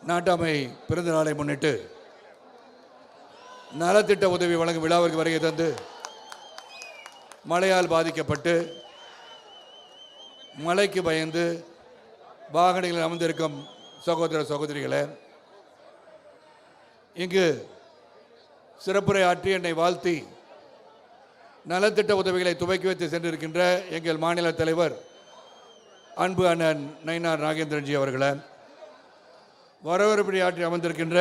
நாட்டாமை பிறந்த நாளை முன்னிட்டு நலத்திட்ட உதவி வழங்கும் விழாவிற்கு வருகை தந்து மழையால் பாதிக்கப்பட்டு மழைக்கு பயந்து வாகனங்களில் அமர்ந்திருக்கும் சகோதர சகோதரிகளே, இங்கு சிறப்புரை ஆற்றி என்னை வாழ்த்தி நலத்திட்ட உதவிகளை துவக்கி வைத்து சென்றிருக்கின்ற எங்கள் மாநில தலைவர் அன்பு அண்ணன் நயினார் நாகேந்திரன்ஜி அவர்களே, வரவேற்புரை ஆற்றி அமர்ந்திருக்கின்ற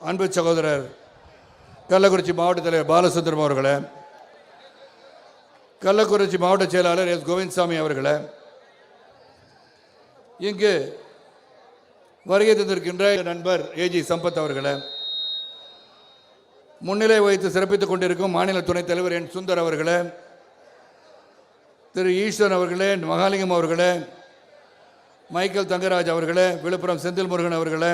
அன்பு சகோதரர் கள்ளக்குறிச்சி மாவட்ட தலைவர் பாலசுந்தரம் அவர்களே, கள்ளக்குறிச்சி மாவட்ட செயலாளர் எஸ் கோவிந்தசாமி அவர்களே, இங்கு வருகை தந்திருக்கின்ற நண்பர் ஏஜி சம்பத் அவர்களே, முன்னிலை வைத்து சிறப்பித்துக் கொண்டிருக்கும் மாநில துணைத் தலைவர் என் சுந்தர் அவர்களே, திரு ஈஸ்வரன் அவர்களே, மகாலிங்கம் அவர்களே, மைக்கேல் தங்கராஜ் அவர்களே, விழுப்புரம் செந்தில் முருகன் அவர்களே,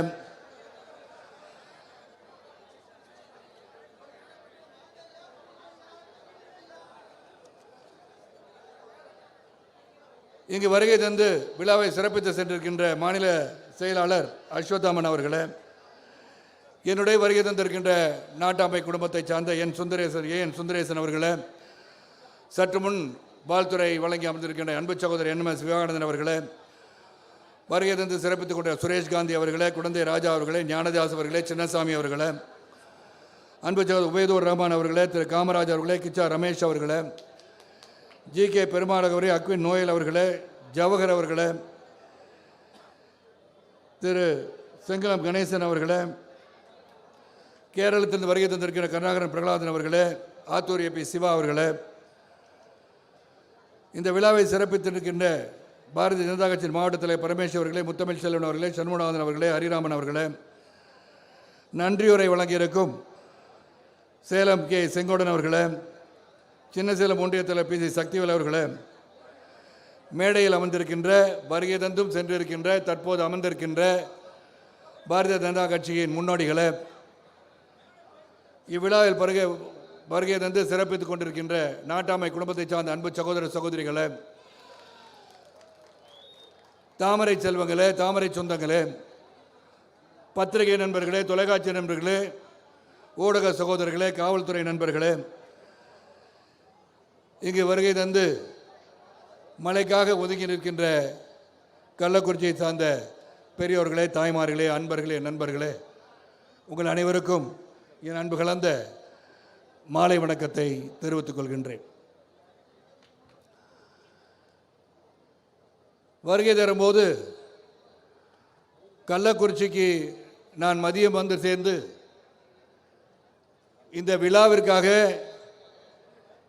இங்கு வருகை தந்து விழாவை சிறப்பித்து சென்றிருக்கின்ற மாநில செயலாளர் அஸ்வத்தாமன் அவர்களே, என்னுடைய வருகை தந்திருக்கின்ற நாட்டாமை குடும்பத்தை சார்ந்த என் சுந்தரேசன் அவர்களே, சற்று முன் வாழ்த்துறை வழங்கி அமர்ந்திருக்கின்ற அன்பு சகோதரர் என்எம்எஸ் விவேகானந்தன் அவர்களே, வருகை தந்து சிறப்பித்துக் கொண்ட சுரேஷ் காந்தி அவர்களே, குழந்தை ராஜா அவர்களே, ஞானதாஸ் அவர்களே, சின்னசாமி அவர்களே, அன்பு சகோதரர் உபேதூர் ரஹ்மான் அவர்களே, திரு காமராஜ் அவர்களே, கிச்சா ரமேஷ் அவர்களே, ஜி.கே. பெருமாள் அவர்களே, அக்வின் நோயல் அவர்களே, ஜவஹர் அவர்களே, திரு செங்கலம் கணேசன் அவர்களே, கேரளத்திலிருந்து வருகை தந்திருக்கிற கருணாகரன் பிரகலாதன் அவர்களே, ஆத்தூர் ஏபி சிவா அவர்களே, இந்த விழாவை சிறப்பித்திருக்கின்ற பாரதிய ஜனதா கட்சியின் மாவட்ட தலைவர் பரமேஸ்வர் அவர்களே, முத்தமிழ் செல்வன் அவர்களே, சண்முகநாதன் அவர்களே, ஹரிராமன் அவர்களே, நன்றியுரை வழங்கியிருக்கும் சேலம் கே செங்கோடன் அவர்களே, சின்னசேலம் ஒன்றிய தலைவர் பி.சி. சக்திவேல் அவர்களே, மேடையில் அமர்ந்திருக்கின்ற வருகை தந்தும் சென்றிருக்கின்ற தற்போது அமர்ந்திருக்கின்ற பாரதிய ஜனதா கட்சியின் முன்னோடிகளே, இவ்விழாவில் வருகை தந்து சிறப்பித்துக் கொண்டிருக்கின்ற நாட்டாமை குடும்பத்தை சார்ந்த அன்பு சகோதர சகோதரிகளே, தாமரை செல்வங்களே, தாமரை சொந்தங்களே, பத்திரிகை நண்பர்களே, தொலைக்காட்சி நண்பர்களே, ஊடக சகோதரர்களே, காவல்துறை நண்பர்களே, இங்கு வருகை தந்து மழைக்காக ஒதுங்கி நிற்கின்ற கள்ளக்குறிச்சியை சார்ந்த பெரியோர்களே, தாய்மார்களே, அன்பர்களே, நண்பர்களே, உங்கள் அனைவருக்கும் என் அன்பு கலந்த மாலை வணக்கத்தை தெரிவித்துக் கொள்கின்றேன். வருகை தரும்போது கள்ளக்குறிச்சிக்கு நான் மதியம் வந்து சேர்ந்து இந்த விழாவிற்காக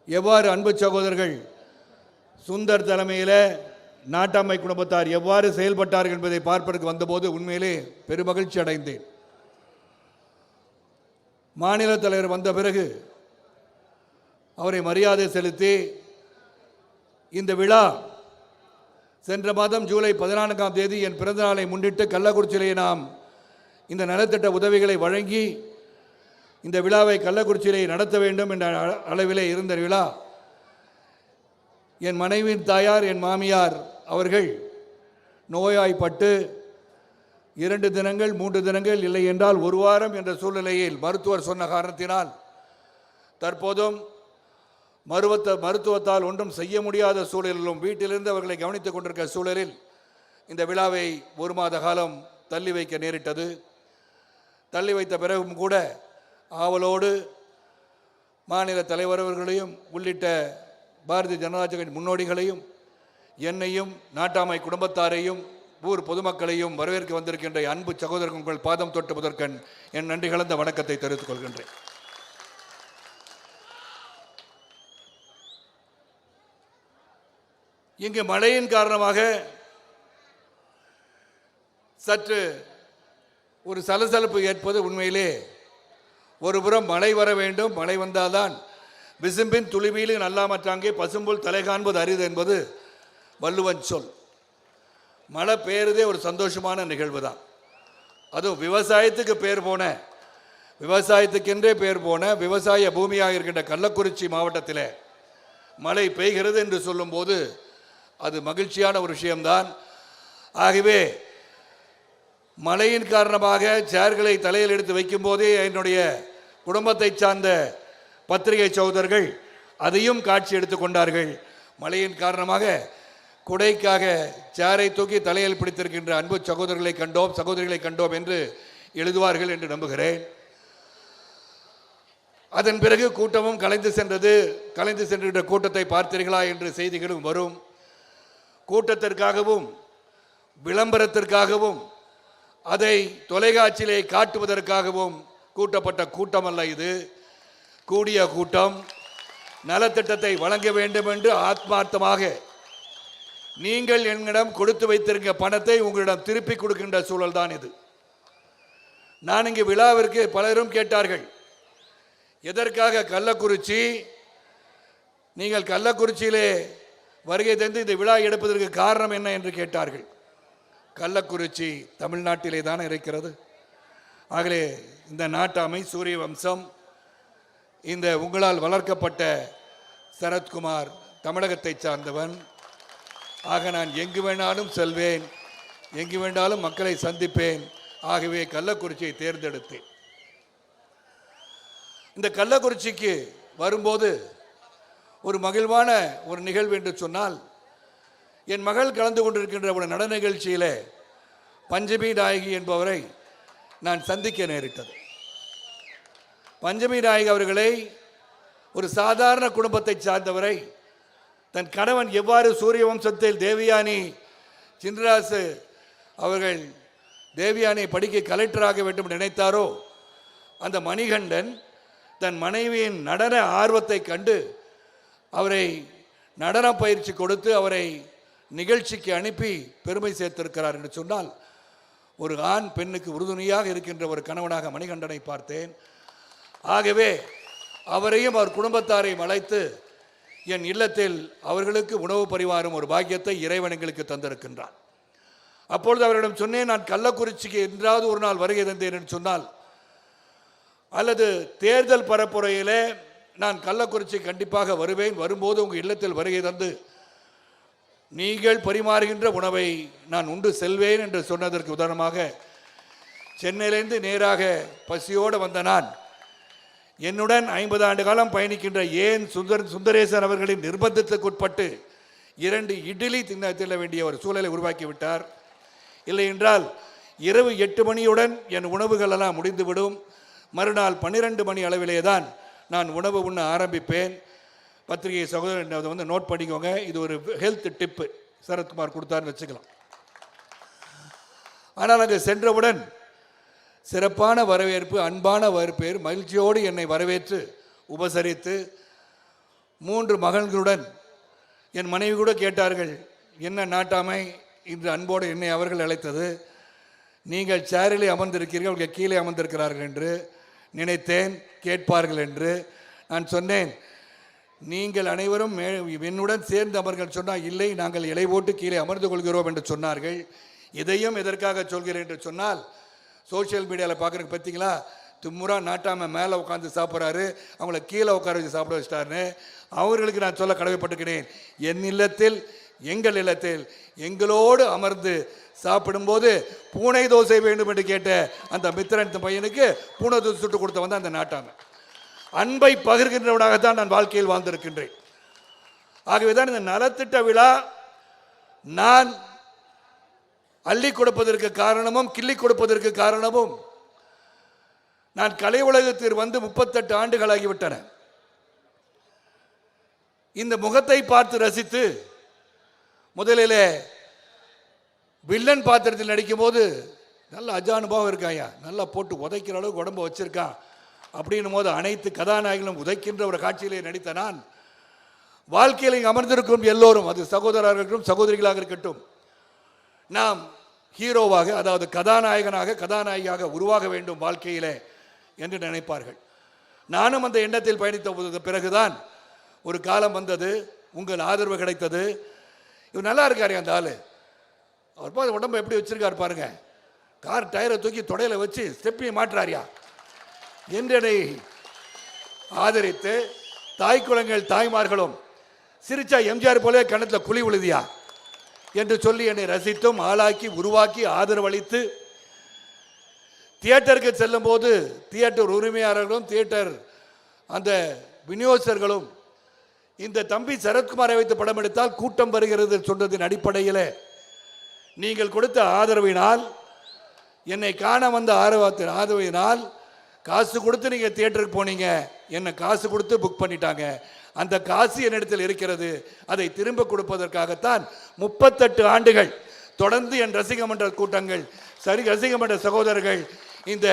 எவ்வாறு அன்பு சகோதரர்கள் சுந்தர் தலைமையில் நாட்டாமை குடும்பத்தார் எவ்வாறு செயல்பட்டார்கள் என்பதை பார்ப்பதற்கு வந்தபோது உண்மையிலே பெருமகிழ்ச்சி அடைந்தேன். மாநில தலைவர் வந்த பிறகு அவரை மரியாதை செலுத்தி இந்த விழா சென்ற மாதம் ஜூலை 14ஆம் தேதி என் பிறந்த நாளை முன்னிட்டு கள்ளக்குறிச்சியிலே நாம் இந்த நலத்திட்ட உதவிகளை வழங்கி இந்த விழாவை கள்ளக்குறிச்சியிலே நடத்த வேண்டும் என்ற அளவிலே இருந்த விழா என் மனைவியின் தாயார் என் மாமியார் அவர்கள் நோயாய்ப்பட்டு 2 தினங்கள் 3 தினங்கள் இல்லை என்றால் 1 வாரம் என்ற சூழ்நிலையில் மருத்துவர் சொன்ன காரணத்தினால் தற்போதும் மருத்துவத்தால் ஒன்றும் செய்ய முடியாத சூழலிலும் வீட்டிலிருந்து அவர்களை கவனித்துக் கொண்டிருக்கிற சூழலில் இந்த விழாவை 1 மாத காலம் தள்ளி வைக்க நேரிட்டது. தள்ளி வைத்த பிறகும் கூட ஆவலோடு மாநில தலைவர் அவர்களையும் உள்ளிட்ட பாரதிய ஜனதா கட்சி முன்னோடிகளையும் என்னையும் நாட்டாமை குடும்பத்தாரையும் ஊர் பொதுமக்களையும் வரவேற்க வந்திருக்கின்ற அன்பு சகோதரர்கள் உங்கள் பாதம் தொட்டு முதற்கண் என் நன்றி கலந்த வணக்கத்தை தெரிவித்துக் கொள்கின்றேன். இங்கு மழையின் காரணமாக சற்று ஒரு சலசலப்பு ஏற்பது உண்மையிலே ஒருபுறம் மழை வர வேண்டும், மழை வந்தால்தான் விசும்பின் துளிவீலின் அல்லாமற்றாங்கே பசும்புல் தலை காண்பது அரிது என்பது வள்ளுவன் சொல். மழை பெய்யறதே ஒரு சந்தோஷமான நிகழ்வு தான். அதுவும் விவசாயத்துக்கு விவசாயத்துக்கென்றே பேர் போன விவசாய பூமியாக இருக்கின்ற கள்ளக்குறிச்சி மாவட்டத்தில் மழை பெய்கிறது என்று சொல்லும்போது அது மகிழ்ச்சியான ஒரு விஷயம்தான். ஆகவே மழையின் காரணமாக சேர்களை தலையில் எடுத்து வைக்கும் போதே என்னுடைய குடும்பத்தை சார்ந்த பத்திரிகை சகோதரர்கள் அதையும் காட்சி எடுத்துக்கொண்டார்கள். மழையின் காரணமாக குடைக்காக சேரை தூக்கி தலையில் பிடித்திருக்கின்ற அன்பு சகோதரர்களை கண்டோம், சகோதரிகளை கண்டோம் என்று எழுதுவார்கள் என்று நம்புகிறேன். அதன் பிறகு கூட்டமும் கலைந்து சென்றது. கலைந்து சென்ற கூட்டத்தை பார்த்தீர்களா என்று செய்திகளும் வரும். கூட்டத்திற்காகவும் விளம்பரத்திற்காகவும் அதை தொலைக்காட்சியிலே காட்டுவதற்காகவும் கூட்டப்பட்ட கூட்டம் அல்ல இது. கூடிய கூட்டம் நலத்திட்டத்தை வழங்க வேண்டும் என்று ஆத்மார்த்தமாக நீங்கள் என்னிடம் கொடுத்து வைத்திருக்க பணத்தை உங்களிடம் திருப்பி கொடுக்கின்ற சூழல் தான் இது. நான் இங்கு விழாவிற்கு பலரும் கேட்டார்கள், எதற்காக கள்ளக்குறிச்சி, நீங்கள் கள்ளக்குறிச்சியிலே வருகை தந்து இந்த விழா எடுப்பதற்கு காரணம் என்ன என்று கேட்டார்கள். கள்ளக்குறிச்சி தமிழ்நாட்டிலே தான் இருக்கிறது. ஆகவே இந்த நாட்டாமை சூரிய வம்சம், இந்த உங்களால் வளர்க்கப்பட்ட சரத்குமார் தமிழகத்தை சார்ந்தவன். ஆக நான் எங்கு வேணாலும் செல்வேன், எங்கு வேண்டாலும் மக்களை சந்திப்பேன். ஆகவே கள்ளக்குறிச்சியை தேர்ந்தெடுத்தேன். இந்த கள்ளக்குறிச்சிக்கு வரும்போது ஒரு மகிழ்வான ஒரு நிகழ்வு என்று சொன்னால், என் மகள் கலந்து கொண்டிருக்கின்ற ஒரு நடன நிகழ்ச்சியில் பஞ்சமி நாயகி என்பவரை நான் சந்திக்க நேரிட்டது. பஞ்சமி நாயகி அவர்களை, ஒரு சாதாரண குடும்பத்தை சார்ந்தவரை, தன் கணவன் எவ்வாறு சூரிய வம்சத்தில் தேவயானி சின்ராசு அவர்கள் தேவயானை படிக்க கலெக்டராக வேண்டும் என்று நினைத்தாரோ, அந்த மணிகண்டன் தன் மனைவியின் நடன ஆர்வத்தை கண்டு அவரை நடன பயிற்சி கொடுத்து அவரை நிகழ்ச்சிக்கு அனுப்பி பெருமை சேர்த்திருக்கிறார் என்று சொன்னால், ஒரு ஆண் பெண்ணுக்கு உறுதுணையாக இருக்கின்ற ஒரு கணவனாக மணிகண்டனை பார்த்தேன். ஆகவே அவரையும் அவர் குடும்பத்தாரையும் அழைத்து என் இல்லத்தில் அவர்களுக்கு உணவு பரிமாறும் ஒரு பாக்கியத்தை இறைவன் எங்களுக்கு தந்திருக்கின்றான். அப்பொழுது அவரிடம் சொன்னேன், நான் கள்ளக்குறிச்சிக்கு என்றாவது ஒரு நாள் வருகை தந்தேன் என்று சொன்னால், அல்லது தேர்தல் பரப்புரையிலே நான் கள்ளக்குறிச்சி கண்டிப்பாக வருவேன், வரும்போது உங்கள் இல்லத்தில் வருகை தந்து நீங்கள் பரிமாறுகின்ற உணவை நான் உண்டு செல்வேன் என்று சொன்னதற்கு உதாரணமாக, சென்னையிலிருந்து நேராக பசியோடு வந்த நான் என்னுடன் 50 ஆண்டு காலம் பயணிக்கின்ற ஏன் சுந்தரேசன் அவர்களின் நிர்பந்தத்துக்குட்பட்டு 2 இட்லி தின்ன வேண்டிய ஒரு சூழலை உருவாக்கிவிட்டார். இல்லை என்றால் இரவு 8 மணியுடன் என் உணவுகள் எல்லாம் முடிந்துவிடும். மறுநாள் 12 மணி அளவிலே தான் நான் உணவு உண்ண ஆரம்பிப்பேன். பத்திரிகை சகோதரன் அதை வந்து நோட் பண்ணிக்கோங்க. இது ஒரு ஹெல்த் டிப்பு சரத்குமார் கொடுத்தாருன்னு வச்சுக்கலாம். ஆனால் அங்கே சென்றவுடன் சிறப்பான வரவேற்பு, அன்பான வரவேற்பு, மகிழ்ச்சியோடு என்னை வரவேற்று உபசரித்து 3 மகன்களுடன் என் மனைவி கூட கேட்டார்கள், என்ன நாட்டாமை இன்று அன்போடு என்னை அவர்கள் அழைத்தது, நீங்கள் சேரிலே அமர்ந்திருக்கிறீர்கள், அவர்கள் கீழே அமர்ந்திருக்கிறார்கள் என்று நினைத்தேன், கேட்பார்கள் என்று. நான் சொன்னேன், நீங்கள் அனைவரும் என்னுடன் சேர்ந்து அமர்கள் சொன்னால், இல்லை நாங்கள் இலை போட்டு கீழே அமர்ந்து கொள்கிறோம் என்று சொன்னார்கள். இதையும் எதற்காக சொல்கிறேன் என்று சொன்னால், சோசியல் மீடியாவில் பார்க்குறதுக்கு பார்த்தீங்களா, தும்முறா நாட்டாமல் மேலே உட்காந்து சாப்பிட்றாரு, அவங்கள கீழே உட்கார வச்சு சாப்பிட வச்சிட்டாருன்னு. அவர்களுக்கு நான் சொல்ல கடமைப்பட்டுக்கிறேன், என் இல்லத்தில், எங்கள் இல்லத்தில் எங்களோடு அமர்ந்து சாப்பிடும்போது பூனை தோசை வேண்டும் என்று கேட்ட அந்த மித்திரன் பையனுக்கு பூனை தோசை சுட்டு கொடுத்த வந்து அந்த நாட்டாமை. அன்பை பகிர்கின்றவனாகத்தான் நான் வாழ்க்கையில் வாழ்ந்திருக்கின்றேன். ஆகவேதான் இந்த நலத்திட்ட விழா நான் அள்ளி கொடுப்பதற்கு காரணமும் கிள்ளி கொடுப்பதற்கு காரணமும், நான் கலை உலகத்தில் வந்து 38 ஆண்டுகள் ஆகிவிட்டன. இந்த முகத்தை பார்த்து ரசித்து, முதலிலே வில்லன் பாத்திரத்தில் நடிக்கும் போது நல்ல அஜானுபாவம் இருக்காயா, நல்லா போட்டு உதைக்கிற அளவுக்கு உடம்பு வச்சிருக்கான் அப்படின்னும் போது அனைத்து கதாநாயகங்களும் உதைக்கின்ற ஒரு காட்சியிலே நடித்த நான், வாழ்க்கையில் அமர்ந்திருக்கும் எல்லோரும், அது சகோதரராக இருக்கட்டும் சகோதரிகளாக இருக்கட்டும், நாம் ஹீரோவாக, அதாவது கதாநாயகனாக கதாநாயகியாக உருவாக வேண்டும் வாழ்க்கையிலே என்று நினைப்பார்கள். நானும் அந்த எண்ணத்தில் பயணித்த பிறகுதான் ஒரு காலம் வந்தது, உங்கள் ஆதரவு கிடைத்தது. இவர் நல்லா இருக்காரு அந்த ஆளு, அவர் பார்த்து உடம்பு எப்படி வச்சிருக்காரு பாருங்க, கார் டயரை தூக்கி தொடையில வச்சு ஸ்டெப்பையை மாற்றாரியா என்றனை ஆதரித்து, தாய் குலங்கள் தாய்மார்களும் சிரிச்சா எம்ஜிஆர் போல கணத்தில் குழி விழுதியா என்று சொல்லி என்னை ரசித்தும் ஆளாக்கி உருவாக்கி ஆதரவளித்து தியேட்டருக்கு செல்லும் போது தியேட்டர் உரிமையாளர்களும் தியேட்டர் அந்த விநியோகஸ்தர்களும் இந்த தம்பி சரத்குமாரை வைத்து படம் எடுத்தால் கூட்டம் வருகிறது சொன்னதின் அடிப்படையில் நீங்கள் கொடுத்த ஆதரவினால், என்னை காண வந்த ஆதரவினால் காசு கொடுத்து நீங்கள் தியேட்டருக்கு போனீங்க, என்னை காசு கொடுத்து புக் பண்ணிட்டாங்க. அந்த காசு என்னிடத்தில் இருக்கிறது. அதை திரும்ப கொடுப்பதற்காகத்தான் 38 ஆண்டுகள் தொடர்ந்து என் ரசிகமன்ற கூட்டங்கள், ரசிகமன்ற சகோதரர்கள் இந்த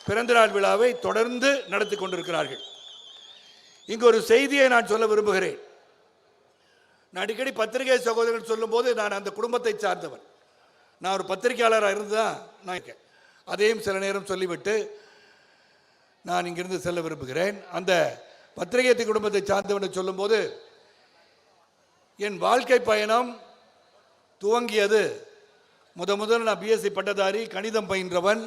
பிறந்தநாள் விழாவை தொடர்ந்து நடத்தி கொண்டிருக்கிறார்கள். இங்கு ஒரு செய்தியை நான் சொல்ல விரும்புகிறேன். நான் அடிக்கடி பத்திரிகை சகோதரர்கள் சொல்லும் போது நான் அந்த குடும்பத்தை சார்ந்தவன், நான் ஒரு பத்திரிகையாளராக இருந்துதான் நான் அதையும் சில நேரம் சொல்லிவிட்டு நான் இங்கிருந்து செல்ல விரும்புகிறேன். அந்த பத்திரிகை குடும்பத்தை சார்ந்தவன் சொல்லும் போது என் வாழ்க்கை பயணம் துவங்கியது முதல் நான் பிஎஸ்சி பட்டதாரி, கணிதம் பயின்றவன்.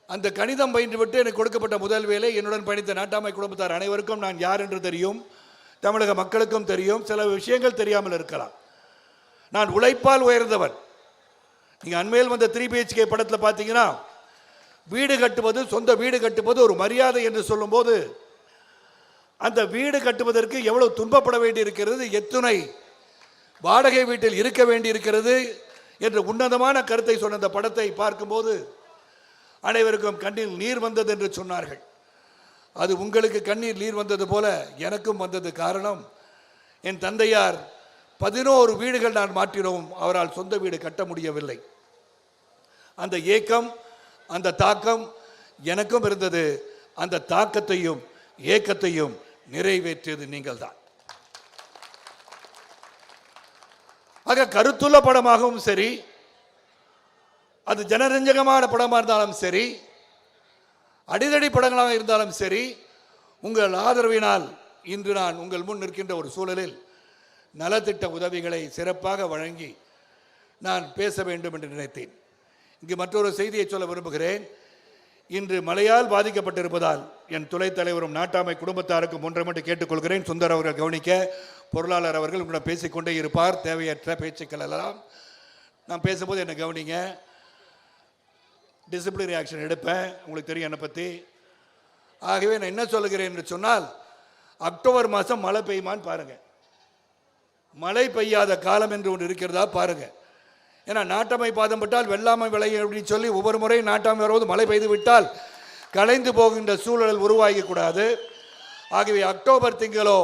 அந்த கணிதம் பயின்று விட்டு எனக்கு கொடுக்கப்பட்ட முதல் வேலை, என்னுடன் பயணித்த நாட்டாமை குடும்பத்தார் அனைவருக்கும் நான் யார் என்று தெரியும், தமிழக மக்களுக்கும் தெரியும். சில விஷயங்கள் தெரியாமல் இருக்கலாம். நான் உழைப்பால் உயர்ந்தவன். நீங்கள் அண்மையில் வந்த 3BHK படத்தில் பார்த்தீங்கன்னா, வீடு கட்டுவது, சொந்த வீடு கட்டுவது ஒரு மரியாதை என்று சொல்லும்போது, அந்த வீடு கட்டுவதற்கு எவ்வளவு துன்பப்பட வேண்டி இருக்கிறது, எத்துணை வாடகை வீட்டில் இருக்க வேண்டி இருக்கிறது என்ற உன்னதமான கருத்தை சொன்ன அந்த படத்தை பார்க்கும்போது அனைவருக்கும் கண்ணில் நீர் வந்தது என்று சொன்னார்கள். அது உங்களுக்கு கண்ணீர் நீர் வந்தது போல எனக்கும் வந்தது. காரணம், என் தந்தையார் 11 வீடுகள் நான் மாற்றினோம், அவரால் சொந்த வீடு கட்ட முடியவில்லை. அந்த ஏக்கம், அந்த தாக்கம் எனக்கும் இருந்தது. அந்த தாக்கத்தையும் ஏக்கத்தையும் நிறைவேற்றியது நீங்கள் தான். ஆக கருத்துள்ள படமாகவும் சரி, அது ஜனரஞ்சகமான படமாக இருந்தாலும் சரி, அடிதடி படங்களாக இருந்தாலும் சரி, உங்கள் ஆதரவினால் இன்று நான் உங்கள் முன் நிற்கின்ற ஒரு சூழலில் நலத்திட்ட உதவிகளை சிறப்பாக வழங்கி நான் பேச வேண்டும் என்று நினைத்தேன். இங்கு மற்றொரு செய்தியை சொல்ல விரும்புகிறேன். இன்று மழையால் பாதிக்கப்பட்டிருப்பதால் என் துணைத் தலைவரும் நாட்டாமை குடும்பத்தாருக்கும் ஒன்றை மட்டும் கேட்டுக்கொள்கிறேன். சுந்தர் அவர்கள் கவனிக்க, பொருளாளர் அவர்கள் உங்களிடம் பேசிக்கொண்டே இருப்பார். தேவையற்ற பேச்சுக்கள் எல்லாம் நான் பேசும்போது என்னை கவனிங்க. டிசிப்ளினரி ஆக்ஷன் எடுப்பேன், உங்களுக்கு தெரியும் என்னை பற்றி. ஆகவே நான் என்ன சொல்லுகிறேன் என்று சொன்னால், அக்டோபர் மாதம் மழை பெய்யுமான்னு பாருங்கள். மழை பெய்யாத காலம் என்று ஒன்று இருக்கிறதா பாருங்கள். ஏன்னா நாட்டாமை பாதம் பட்டால் வெள்ளாமை விளையும் அப்படின்னு சொல்லி ஒவ்வொரு முறையும் நாட்டாமை வருவது மழை பெய்து விட்டால் கலைந்து போகின்ற சூழல் உருவாகக்கூடாது. ஆகவே அக்டோபர் திங்களோ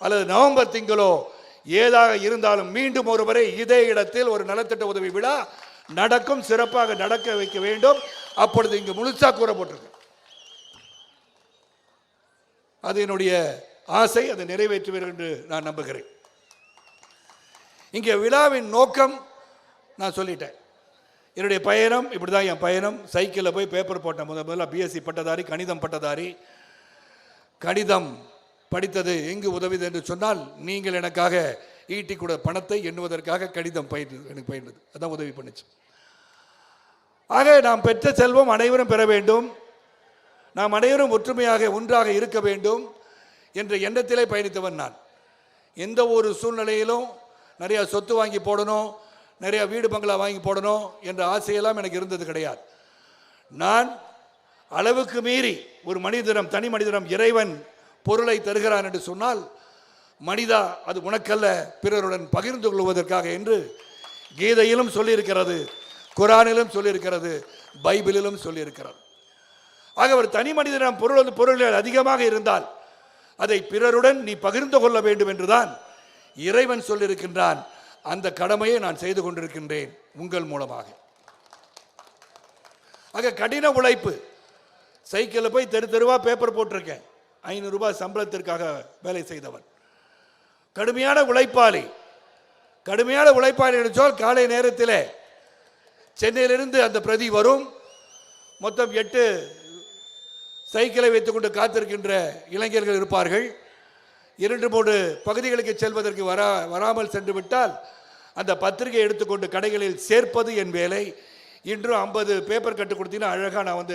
அல்லது நவம்பர் திங்களோ ஏதாக இருந்தாலும் மீண்டும் ஒருமுறை இதே இடத்தில் ஒரு நலத்திட்ட உதவி விழா நடக்கும், சிறப்பாக நடக்க வைக்க வேண்டும். அப்பொழுது இங்கு முழுசா கூறப்பட்டிருக்கு. அது என்னுடைய ஆசை, அதை நிறைவேற்றுவீர்கள் என்று நான் நம்புகிறேன். இங்கே விழாவின் நோக்கம் நான் சொல்லிட்டேன். என்னுடைய பயணம் இப்படி தான். என் பயணம் சைக்கிளில் போய் பேப்பர் போட்டேன். முதல்ல பிஎஸ்சி பட்டதாரி, கணிதம் பட்டதாரி. கணிதம் படித்தது எங்கு உதவிது என்று சொன்னால், நீங்கள் எனக்காக ஈட்டி கூட பணத்தை எண்ணுவதற்காக கணிதம் எனக்கு பயின்றது, அதான் உதவி பண்ணிச்சு. ஆக நாம் பெற்ற செல்வம் அனைவரும் பெற வேண்டும், நாம் அனைவரும் ஒற்றுமையாக ஒன்றாக இருக்க வேண்டும் என்ற எண்ணத்திலே பயணித்தவன் நான். எந்த ஒரு சூழ்நிலையிலும் நிறையா சொத்து வாங்கி போடணும், நிறையா வீடு பங்களா வாங்கி போடணும் என்ற ஆசையெல்லாம் எனக்கு இருந்தது கிடையாது. நான் அளவுக்கு மீறி ஒரு மனிதனம், தனி மனிதனம் இறைவன் பொருளை தருகிறான் என்று சொன்னால், மனிதா அது உனக்கல்ல பிறருடன் பகிர்ந்து கொள்வதற்காக என்று கீதையிலும் சொல்லியிருக்கிறது, குரானிலும் சொல்லியிருக்கிறது, பைபிளிலும் சொல்லியிருக்கிறது. ஆக ஒரு தனி மனிதனம் பொருள்கள் அதிகமாக இருந்தால் அதை பிறருடன் நீ பகிர்ந்து கொள்ள வேண்டும் என்றுதான் இறைவன் சொல்லியிருக்கின்றான். அந்த கடமையை நான் செய்து கொண்டிருக்கின்றேன் உங்கள் மூலமாக. ஆக கடின உழைப்பு. சைக்கிளில் போய் தெருவா பேப்பர் போட்டிருக்கேன். 500 ரூபாய் சம்பளத்திற்காக வேலை செய்தவன். கடுமையான உழைப்பாளி. கடுமையான உழைப்பாளி என்று சொல், காலை நேரத்தில் சென்னையிலிருந்து அந்த பிரதி வரும். மொத்தம் 8 சைக்கிளை வைத்துக்கொண்டு காத்திருக்கின்ற இளைஞர்கள் இருப்பார்கள். 2-3 பகுதிகளுக்கு செல்வதற்கு வராமல் சென்று விட்டால் அந்த பத்திரிகை எடுத்துக்கொண்டு கடைகளில் சேர்ப்பது என் வேலை. இன்றும் 50 பேப்பர் கட்டு கொடுத்தீங்கன்னா அழகாக நான்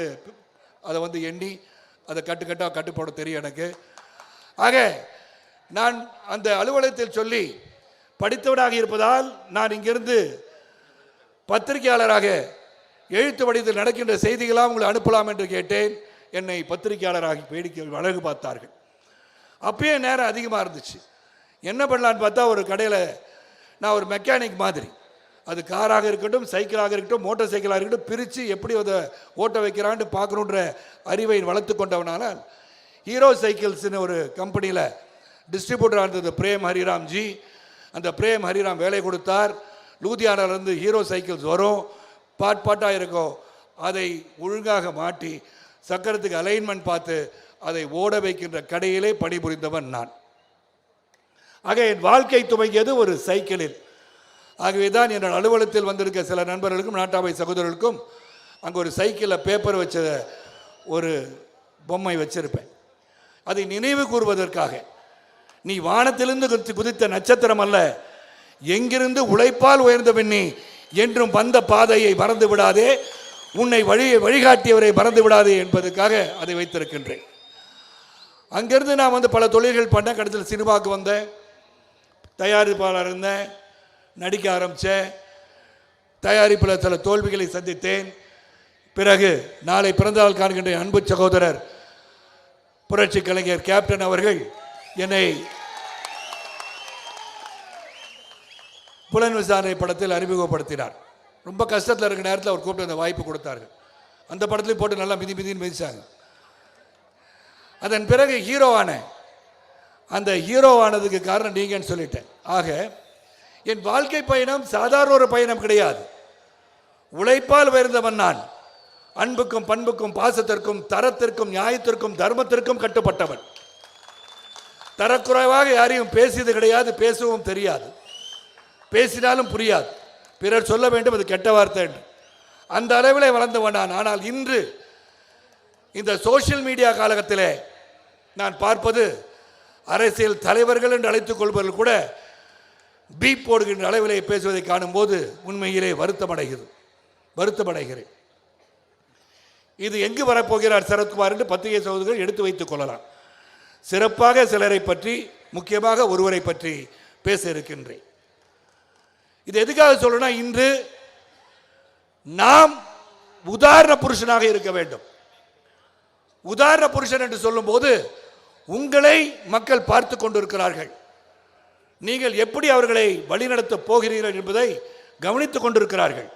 அதை எண்ணி அதை கட்டு போட தெரியும் எனக்கு. ஆக நான் அந்த அலுவலகத்தில் சொல்லி படித்தவனாக இருப்பதால் நான் இங்கிருந்து பத்திரிகையாளராக எழுத்து வடிவத்தில் நடக்கின்ற செய்திகளாக உங்களை அனுப்பலாம் என்று கேட்டேன். என்னை பத்திரிகையாளராகி வேடிக்கை அழகு பார்த்தார்கள். அப்பயே நேரம் அதிகமாக இருந்துச்சு. என்ன பண்ணலான்னு பார்த்தா, ஒரு கடையில் நான் ஒரு மெக்கானிக் மாதிரி, அது காராக இருக்கட்டும், சைக்கிளாக இருக்கட்டும், மோட்டார் சைக்கிளாக இருக்கட்டும், பிரித்து எப்படி அதை ஓட்ட வைக்கிறான்னு பார்க்கணுன்ற அறிவை வளர்த்து கொண்டவனால் ஹீரோ சைக்கிள்ஸ்னு ஒரு கம்பெனியில் டிஸ்ட்ரிபியூட்டராக இருந்தது பிரேம் ஹரிராம்ஜி. அந்த பிரேம் ஹரிராம் வேலை கொடுத்தார். லூதியானாலேருந்து ஹீரோ சைக்கிள்ஸ் வரும், பாட்டாக இருக்கும். அதை ஒழுங்காக மாட்டி சக்கரத்துக்கு அலைன்மெண்ட் பார்த்து அதை ஓட வைக்கின்ற கடையிலே பணிபுரிந்தவன் நான். ஆக என் வாழ்க்கை துவங்கியது ஒரு சைக்கிளில். ஆகவே தான் என்னோட அலுவலகத்தில் வந்திருக்க சில நண்பர்களுக்கும் நாட்டாமை சகோதரர்களுக்கும் அங்கே ஒரு சைக்கிளில் பேப்பர் வச்ச ஒரு பொம்மை வச்சிருப்பேன். அதை நினைவு கூறுவதற்காக, நீ வானத்திலிருந்து குதித்த நட்சத்திரம் அல்ல, எங்கிருந்து உழைப்பால் உயர்ந்த பெண்ணி என்றும் வந்த பாதையை மறந்து விடாதே, உன்னை வழிகாட்டியவரை மறந்து விடாதே என்பதற்காக அதை வைத்திருக்கின்றேன். அங்கிருந்து நான் பல தொழில்கள் பண்ண, கடைசியில் சினிமாவுக்கு வந்தேன், தயாரிப்பாளர் இருந்தேன், நடிக்க ஆரம்பித்தேன். தயாரிப்பில் சில தோல்விகளை சந்தித்தேன். பிறகு நாளை பிறந்தநாள் காண்கின்ற அன்பு சகோதரர் புரட்சி கலைஞர் கேப்டன் அவர்கள் என்னை புலன் விசாரணை படத்தில் அறிமுகப்படுத்தினார். ரொம்ப கஷ்டத்தில் இருக்கிற நேரத்தில் அவர் கூப்பிட்டு அந்த வாய்ப்பு கொடுத்தார்கள். அந்த படத்துலையும் போட்டு நல்லா மிதின்னு மிதிச்சாங்க. அதன் பிறகு ஹீரோவான, அந்த ஹீரோவானதுக்கு காரணம் நீங்கன்னு சொல்லிட்டேன். ஆக என் வாழ்க்கை பயணம் சாதாரண ஒரு பயணம் கிடையாது. உழைப்பால் உயர்ந்தவன் நான். அன்புக்கும் பண்புக்கும் பாசத்திற்கும் தரத்திற்கும் நியாயத்திற்கும் தர்மத்திற்கும் கட்டுப்பட்டவன். தரக்குறைவாக யாரையும் பேசியது கிடையாது, பேசவும் தெரியாது, பேசினாலும் புரியாது, பிறர் சொல்ல வேண்டும் அது கெட்ட வார்த்தை என்று அந்த அளவில் வளர்ந்தவன் நான். ஆனால் இன்று இந்த சோசியல் மீடியா காலகட்டத்திலே நான் பார்ப்பது, அரசியல் தலைவர்கள் என்று அழைத்துக் கொள்பவர்கள் கூட பீப் போடுகின்ற அளவிலே பேசுவதை காணும்போது உண்மையிலே வருத்தமடைகிறேன். இது எங்கு வரப்போகிறார் சரத்குமார் என்று பத்திரிகை சகோதரர்கள் எடுத்து வைத்துக் கொள்ளலாம். சிறப்பாக சிலரை பற்றி, முக்கியமாக ஒருவரை பற்றி பேச இருக்கின்றேன். இது எதுக்காக சொல்லணும்னா, இன்று நாம் உதாரண புருஷனாக இருக்க வேண்டும். உதாரண புருஷன் என்று சொல்லும் போது உங்களை மக்கள் பார்த்து கொண்டிருக்கிறார்கள். நீங்கள் எப்படி அவர்களை வழிநடத்த போகிறீர்கள் என்பதை கவனித்துக் கொண்டிருக்கிறார்கள்.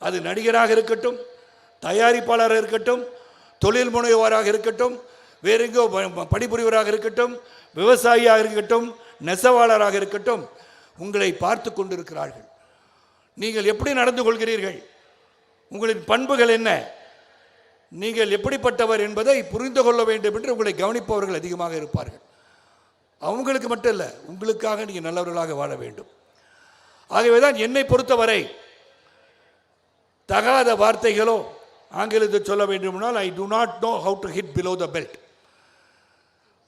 அது நடிகராக இருக்கட்டும், தயாரிப்பாளராக இருக்கட்டும், தொழில் முனைவோராக இருக்கட்டும், வேறு எங்கோ பணிபுரிவராக இருக்கட்டும், விவசாயியாக இருக்கட்டும், நெசவாளராக இருக்கட்டும், உங்களை பார்த்து கொண்டிருக்கிறார்கள். நீங்கள் எப்படி நடந்து கொள்கிறீர்கள், உங்களின் பண்புகள் என்ன, நீங்கள் எப்படிப்பட்டவர் என்பதை புரிந்து கொள்ள வேண்டும் என்று உங்களை கவனிப்பவர்கள் அதிகமாக இருப்பார்கள். அவங்களுக்கு மட்டும் இல்லை, உங்களுக்காக நீங்கள் நல்லவர்களாக வாழ வேண்டும். ஆகவே தான் என்னை பொறுத்தவரை தகாத வார்த்தைகளோ, ஆங்கிலத்தில் சொல்ல வேண்டுமானால், I do not know how to hit below the belt.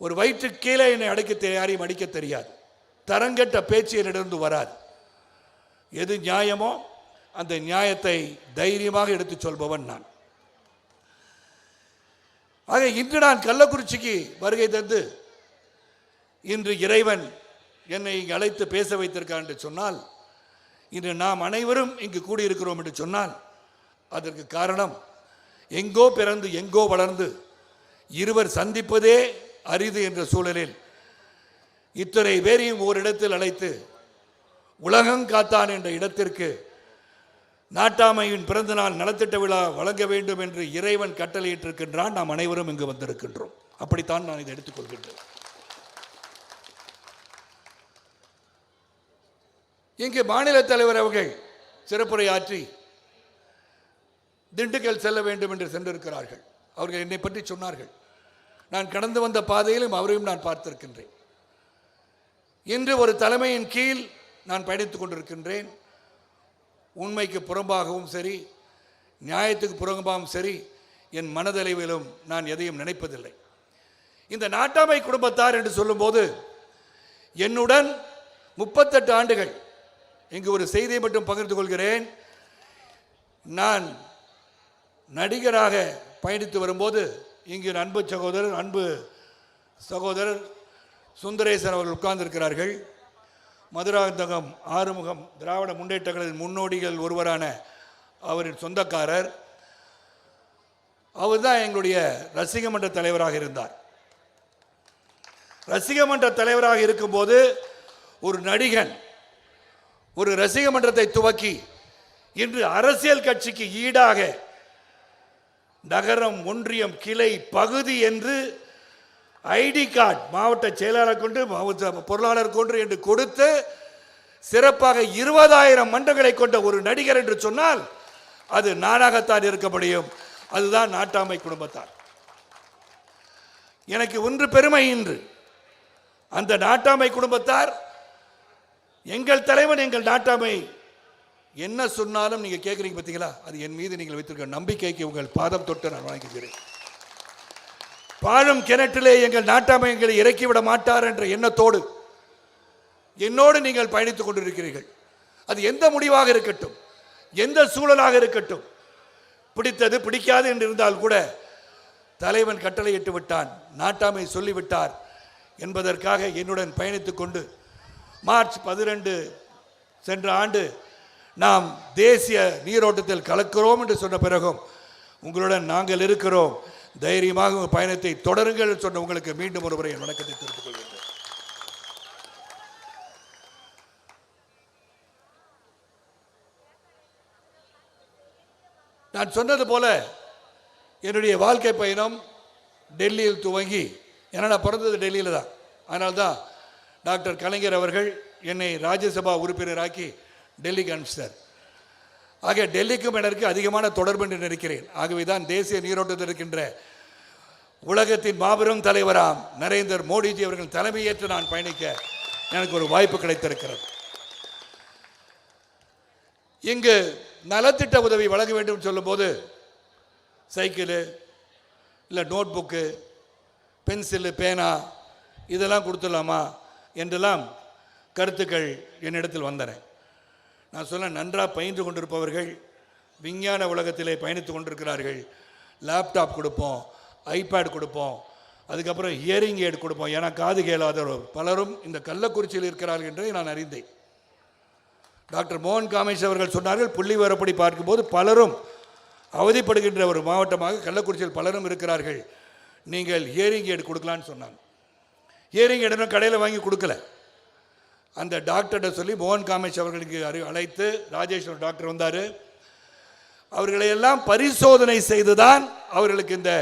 ஒரு வயிற்று கீழே என்னை யாரையும் அடிக்க தெரியாது. தரங்கெட்ட பேச்சு என்னிடந்து வராது. எது நியாயமோ அந்த நியாயத்தை தைரியமாக எடுத்துச் சொல்பவன் நான். ஆக இன்று நான் கள்ளக்குறிச்சிக்கு வருகை தந்து இன்று இறைவன் என்னை இங்கு அழைத்து பேச வைத்திருக்கான் என்று சொன்னால், இன்று நாம் அனைவரும் இங்கு கூடியிருக்கிறோம் என்று சொன்னால், அதற்கு காரணம் எங்கோ பிறந்து எங்கோ வளர்ந்து இருவர் சந்திப்பதே அரிது என்ற சூழலில் இத்தனை பேரையும் ஓரிடத்தில் அழைத்து உலகம் காத்தான் என்ற இடத்திற்கு நாட்டாமையின் பிறந்த நாள் நலத்திட்ட விழா வழங்க வேண்டும் என்று இறைவன் கட்டளையிட்டிருக்கின்றான். நாம் அனைவரும் இங்கு வந்திருக்கின்றோம். அப்படித்தான் நான் இதை எடுத்துக்கொள்கின்றேன். இங்கு மாநில தலைவர் அவர்கள் சிறப்புரையாற்றி திண்டுக்கல் செல்ல வேண்டும் என்று சென்றிருக்கிறார்கள். அவர்கள் என்னை பற்றி சொன்னார்கள். நான் கடந்து வந்த பாதையிலும் அவரையும் நான் பார்த்திருக்கின்றேன். இன்று ஒரு தலைமையின் கீழ் நான் பயணித்துக் கொண்டிருக்கின்றேன். உண்மைக்கு புறம்பாகவும் சரி, நியாயத்துக்கு புறம்பாகவும் சரி, என் மனதளவிலும் நான் எதையும் நினைப்பதில்லை. இந்த நாட்டாமை குடும்பத்தார் என்று சொல்லும்போது, என்னுடன் 38 ஆண்டுகள், இங்கு ஒரு செய்தியை மட்டும் பகிர்ந்து கொள்கிறேன். நான் நடிகராக பயணித்து வரும்போது இங்கு அன்பு சகோதரர் சுந்தரேசன் அவர்கள் உட்கார்ந்திருக்கிறார்கள். மதுராந்தகம் ஆறுமுகம் திராவிட முன்னேற்றங்களின் முன்னோடிகள் ஒருவரான அவரின் சொந்தக்காரர். அவர் தான் எங்களுடைய ரசிக மன்ற தலைவராக இருந்தார். ரசிக மன்ற தலைவராக இருக்கும்போது ஒரு நடிகன் ஒரு ரசிக மன்றத்தை துவக்கி இன்று அரசியல் கட்சிக்கு ஈடாக நகரம், ஒன்றியம், கிளை, பகுதி என்று ஐடி கார்டு மாவட்ட செயலாளர் கொண்டு பொருளாளர் கொண்டு என்று கொடுத்து சிறப்பாக 20,000 மன்றங்களை கொண்ட ஒரு நடிகர் என்று சொன்னால் அது நானாகத்தான் இருக்க முடியும். அதுதான் நாட்டாமை குடும்பத்தார். எனக்கு ஒன்று பெருமை. இன்று அந்த நாட்டாமை குடும்பத்தார் எங்கள் தலைவன், எங்கள் நாட்டாமை என்ன சொன்னாலும் நீங்க கேட்குறீங்க பார்த்தீங்களா, அது என் மீது நீங்கள் வைத்திருக்க நம்பிக்கைக்கு உங்கள் பாதம் தொட்டு நான் வணங்குகிறேன். பாழும் கிணற்றிலே எங்கள் நாட்டாமை எங்களை இறக்கிவிட மாட்டார் என்ற எண்ணத்தோடு என்னோடு நீங்கள் பயணித்துக் கொண்டிருக்கிறீர்கள். அது எந்த முடிவாக இருக்கட்டும், எந்த சூழலாக இருக்கட்டும், பிடித்தது பிடிக்காது என்று இருந்தால் கூட தலைவன் கட்டளையிட்டு விட்டான், நாட்டாமை சொல்லிவிட்டார் என்பதற்காக என்னுடன் பயணித்துக் கொண்டு மார்ச் 12 சென்ற ஆண்டு நாம் தேசிய நீரோட்டத்தில் கலக்கிறோம் என்று சொன்ன பிறகும் உங்களுடன் நாங்கள் இருக்கிறோம், தைரியமாக பயணத்தை தொடருங்கள் சொன்ன உங்களுக்கு மீண்டும் ஒரு முறை என் வணக்கத்தை தெரிவித்துக் கொள்கிறேன். நான் சொன்னது போல என்னுடைய வாழ்க்கை பயணம் டெல்லியில் துவங்கி, ஏன்னா நான் பிறந்தது டெல்லியில் தான், அதனால்தான் டாக்டர் கலைஞர் அவர்கள் என்னை ராஜ்யசபா உறுப்பினராக்கி டெல்லிக்கு அனுப்பிச்சார். ஆக டெல்லிக்கும் எனக்கு அதிகமான தொடர்பு என்று நினைக்கிறேன். ஆகவே தான் தேசிய நீரோட்டத்தில் இருக்கின்ற உலகத்தின் மாபெரும் தலைவராம் நரேந்திர மோடிஜி அவர்கள் தலைமையேற்று நான் பயணிக்க எனக்கு ஒரு வாய்ப்பு கிடைத்திருக்கிறது. இங்கு நலத்திட்ட உதவி வழங்க வேண்டும் சொல்லும்போது சைக்கிளு இல்லை நோட் புக்கு, பென்சிலு, பேனா இதெல்லாம் கொடுத்துடலாமா என்றெல்லாம் கருத்துக்கள் என்னிடத்தில் வந்தன. நான் சொல்ல, நன்றாக பயின்று கொண்டிருப்பவர்கள் விஞ்ஞான உலகத்திலே பயணித்து கொண்டிருக்கிறார்கள். லேப்டாப் கொடுப்போம், ஐபேட் கொடுப்போம், அதுக்கப்புறம் ஹியரிங் எய்டு கொடுப்போம். ஏன்னா காது கேளாதவர் பலரும் இந்த கள்ளக்குறிச்சியில் இருக்கிறார்கள் என்று நான் அறிந்தேன். டாக்டர் மோகன் காமேஷ் அவர்கள் சொன்னார்கள், புள்ளி விவரப்படி பார்க்கும்போது பலரும் அவதிப்படுகின்ற ஒரு மாவட்டமாக கள்ளக்குறிச்சியில் பலரும் இருக்கிறார்கள், நீங்கள் ஹியரிங் எய்டு கொடுக்கலான்னு சொன்னாங்க. ஹியரிங் எய்டு கடையில் வாங்கி கொடுக்கல. அந்த டாக்டர்கிட்ட சொல்லி மோகன் காமேஷ் அவர்களுக்கு அழைத்து, ராஜேஸ்வர் டாக்டர் வந்தார், அவர்களையெல்லாம் பரிசோதனை செய்துதான் அவர்களுக்கு இந்த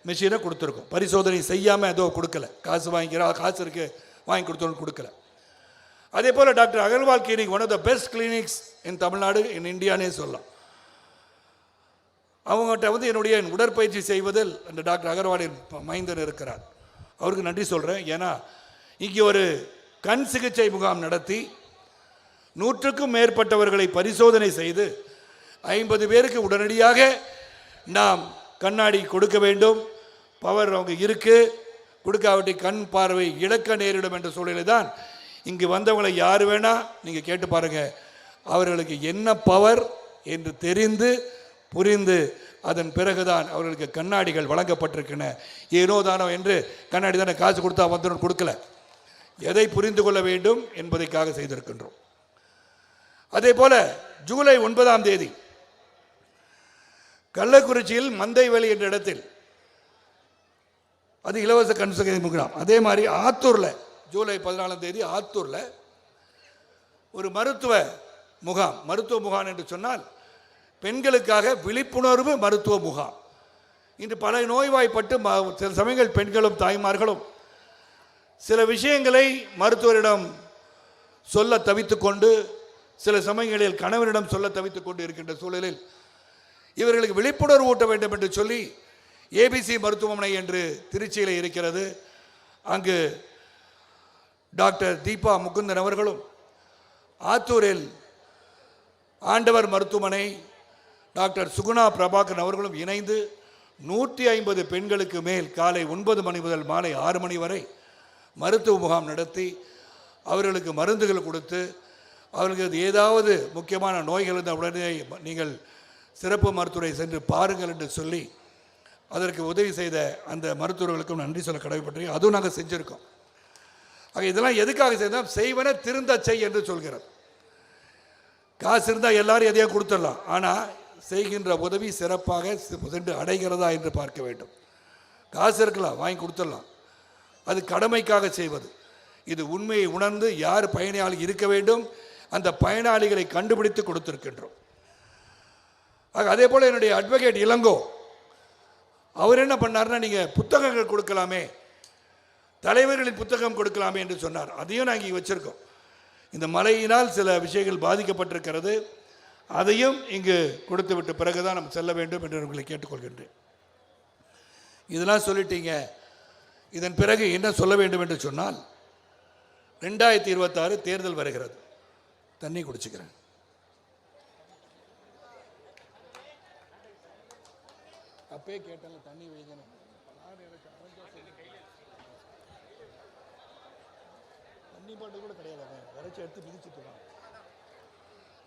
மிஷினை கொடுத்துருக்கோம். பரிசோதனை செய்யாமல் ஏதோ கொடுக்கல, காசு வாங்கிக்கிறா, காசு இருக்கு வாங்கி கொடுத்தோன்னு கொடுக்கல. அதே போல் doctor Agarwal clinic, one of the best clinics in Tamil Nadu, in இந்தியானே சொல்லலாம். அவங்ககிட்ட என்னுடைய உடற்பயிற்சி செய்வதில் அந்த டாக்டர் அகர்வாலின் மைந்தன் இருக்கிறார், அவருக்கு நன்றி சொல்கிறேன். ஏன்னா இங்கே ஒரு கண் சிகிச்சை முகாம் நடத்தி 100க்கும் மேற்பட்டவர்களை பரிசோதனை செய்து 50 பேருக்கு உடனடியாக நாம் கண்ணாடி கொடுக்க வேண்டும், பவர் அவங்க இருக்கு, கொடுக்காவிட்டு கண் பார்வை இழக்க நேரிடும் என்ற சூழலில் தான் இங்கு வந்தவங்களை யார் வேணா நீங்கள் கேட்டு பாருங்க, அவர்களுக்கு என்ன பவர் என்று தெரிந்து புரிந்து அதன் பிறகுதான் அவர்களுக்கு கண்ணாடிகள் வழங்கப்பட்டிருக்கின்றன. ஏனோ தானோ என்று கண்ணாடி தானே காசு கொடுத்தா வந்துடும் கொடுக்கல, எதை புரிந்து கொள்ள வேண்டும் என்பதற்காக செய்திருக்கின்றோம். அதே போல ஜூலை 9ஆம் தேதி கள்ளக்குறிச்சியில் மந்தைவெளி என்ற இடத்தில் அது இலவச கண் சிகிச்சை முகாம். அதே மாதிரி ஆத்தூரில் ஜூலை 14ஆம் தேதி ஆத்தூரில் ஒரு மருத்துவ முகாம் என்று சொன்னால் பெண்களுக்காக விழிப்புணர்வு மருத்துவ முகாம். இன்று பல நோய்வாய்ப்பட்டு சில சமயங்கள் பெண்களும் தாய்மார்களும் சில விஷயங்களை மருத்துவரிடம் சொல்ல தவித்துக் கொண்டு, சில சமயங்களில் கணவரிடம் சொல்ல தவித்துக் கொண்டு இருக்கின்ற சூழலில் இவர்களுக்கு விழிப்புணர்வு ஊட்ட வேண்டும் என்று சொல்லி ஏபிசி மருத்துவமனை என்று திருச்சியில் இருக்கிறது, அங்கு டாக்டர் தீபா முகுந்தன் அவர்களும், ஆத்தூரில் ஆண்டவர் மருத்துவமனை டாக்டர் சுகுணா பிரபாகரன் அவர்களும் இணைந்து 150 பெண்களுக்கு மேல் காலை 9 மணி முதல் மாலை 6 மணி வரை மருத்துவ முகாம் நடத்தி அவர்களுக்கு மருந்துகள் கொடுத்து, அவர்களுக்கு ஏதாவது முக்கியமான நோய்கள் இருந்தால் உடனே நீங்கள் சிறப்பு மருத்துவரை சென்று பாருங்கள் என்று சொல்லி அதற்கு உதவி செய்த அந்த மருத்துவர்களுக்கும் நன்றி சொல்ல கடமைப்பட்டு அதுவும் நாங்கள் செஞ்சுருக்கோம். ஆக இதெல்லாம் எதுக்காக செய்தால் செய்வன திருந்த செய் என்று சொல்கிறோம். காசு இருந்தால் எல்லாரும் எதையாக கொடுத்துடலாம், ஆனால் செய்கின்ற உதவி சிறப்பாக சென்று அடைகிறதா என்று பார்க்க வேண்டும். காசு இருக்கலாம், வாங்கி கொடுத்துடலாம், அது கடமைக்காக செய்வது. இது உண்மையை உணர்ந்து யார் பயனாளி இருக்க வேண்டும், அந்த பயனாளிகளை கண்டுபிடித்து கொடுத்திருக்கின்றோம். அதே போல் என்னுடைய அட்வொகேட் இளங்கோ அவர் என்ன பண்ணார்னா, நீங்கள் புத்தகங்கள் கொடுக்கலாமே, தலைவர்களின் புத்தகம் கொடுக்கலாமே என்று சொன்னார். அதையும் நாங்கள் இங்கே வச்சுருக்கோம். இந்த மழையினால் சில விஷயங்கள் பாதிக்கப்பட்டிருக்கிறது, அதையும் இங்கு கொடுத்து விட்ட பிறகுதான் நம்ம செல்ல வேண்டும் என்று உங்களை கேட்டுக்கொள்கின்றேன். இதெல்லாம் சொல்லிட்டீங்க, இதன் பிறகு என்ன சொல்ல வேண்டும் என்று சொன்னால், 2026 தேர்தல் வருகிறது. தண்ணி குடிச்சுக்கிறேன். அப்பே கேட்டால தண்ணி வைக்கணும். தண்ணி பாட்டு கூட கிடையாது, வரைச்சி எடுத்து மிதிச்சுட்டு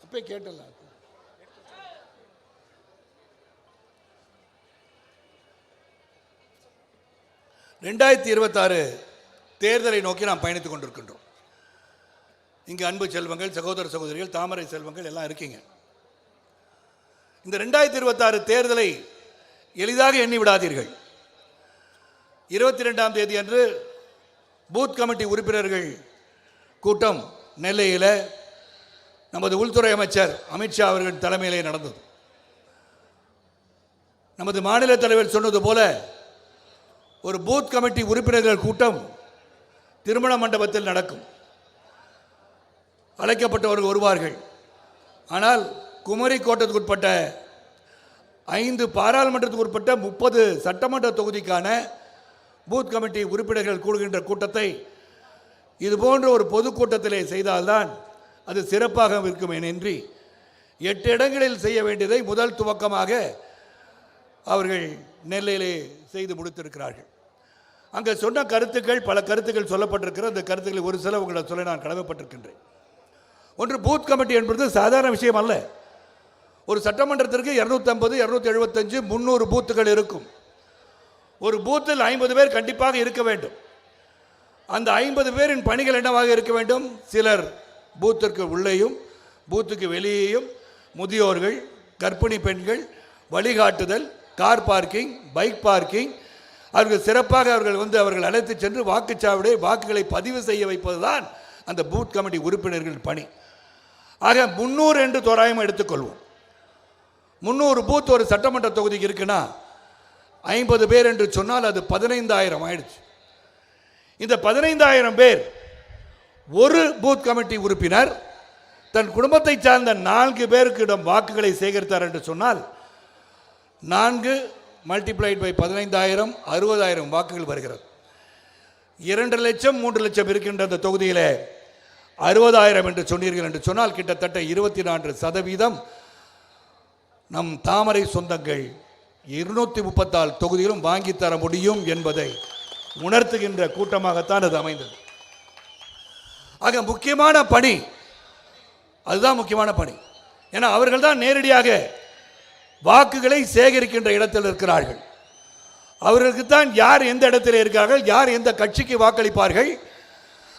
அப்பே கேட்டல. 2026 தேர்தலை நோக்கி நாம் பயணித்துக் கொண்டிருக்கின்றோம். இங்கு அன்பு செல்வங்கள், சகோதர சகோதரிகள், தாமரை செல்வங்கள் எல்லாம் இருக்கீங்க. இந்த 2026 தேர்தலை எளிதாக எண்ணி விடாதீர்கள். 22ஆம் தேதி அன்று பூத் கமிட்டி உறுப்பினர்கள் கூட்டம் நெல்லையில் நமது உள்துறை அமைச்சர் அமித்ஷா அவர்கள் தலைமையிலே நடந்தது. நமது மாநில தலைவர் சொன்னது போல ஒரு பூத் கமிட்டி உறுப்பினர்கள் கூட்டம் திருமண மண்டபத்தில் நடக்கும். அழைக்கப்பட்டவர்கள் வருவார்கள். ஆனால் குமரி கோட்டத்துக்கு உட்பட்ட 5 பாராளுமன்றத்துக்கு உட்பட்ட 30 சட்டமன்ற தொகுதிக்கான பூத் கமிட்டி உறுப்பினர்கள் கூடுகின்ற கூட்டத்தை இதுபோன்ற ஒரு பொதுக்கூட்டத்திலே செய்தால்தான் அது சிறப்பாக இருக்கும். ஏனென்றி 8 இடங்களில் செய்ய வேண்டியதை முதல் துவக்கமாக அவர்கள் நெல்லையிலே செய்து முடித்திருக்கிறார்கள். அங்கே சொன்ன கருத்துக்கள், பல கருத்துக்கள் சொல்லப்பட்டிருக்கிற அந்த கருத்துக்களை ஒரு சில உங்களை சொல்ல நான் கடமைப்பட்டிருக்கின்றேன். ஒன்று, பூத் கமிட்டி என்பது சாதாரண விஷயம் அல்ல. ஒரு சட்டமன்றத்திற்கு 250, 275, 300 பூத்துகள் இருக்கும். ஒரு பூத்தில் 50 பேர் கண்டிப்பாக இருக்க வேண்டும். அந்த 50 பேரின் பணிகள் என்னவாக இருக்க வேண்டும்? சிலர் பூத்திற்கு உள்ளேயும் பூத்துக்கு வெளியேயும் முதியோர்கள், கர்ப்பிணி பெண்கள், வழிகாட்டுதல், கார் பார்க்கிங், பைக் பார்க்கிங், அவர்கள் சிறப்பாக அவர்கள் அழைத்து சென்று வாக்குச்சாவடியை வாக்குகளை பதிவு செய்ய வைப்பதுதான் அந்த பூத் கமிட்டி உறுப்பினர்கள் பணி. ஆக 300 என்று தோராயம் எடுத்துக்கொள்வோம். 300 பூத் ஒரு சட்டமன்ற தொகுதிக்கு இருக்குன்னா 50 பேர் என்று சொன்னால் அது 15,000 ஆயிடுச்சு. இந்த 15,000 பேர் ஒரு பூத் கமிட்டி உறுப்பினர் தன் குடும்பத்தை சார்ந்த 4 பேருக்கிடம் வாக்குகளை சேகரித்தார் என்று சொன்னால் 4 மல்டிப்ளைட் பை 15,000 60,000 வாக்குகள் வருகிறது. 2 லட்சம் 3 லட்சம் இருக்கின்ற அந்த தொகுதியில் 60,000 என்று சொன்னீர்கள் என்று சொன்னால் கிட்டத்தட்ட 24% நம் தாமரை சொந்தங்கள் 234 தொகுதிகளும் வாங்கி தர முடியும் என்பதை உணர்த்துகின்ற கூட்டமாகத்தான் அது அமைந்தது. ஆக முக்கியமான பணி அதுதான் முக்கியமான பணி. ஏன்னா அவர்கள் தான் நேரடியாக வாக்குகளை சேகரிக்கின்ற இடத்தில் இருக்கிறார்கள். அவர்களுக்கு தான் யார் எந்த இடத்தில் இருக்கிறார்கள், யார் எந்த கட்சிக்கு வாக்களிப்பார்கள்,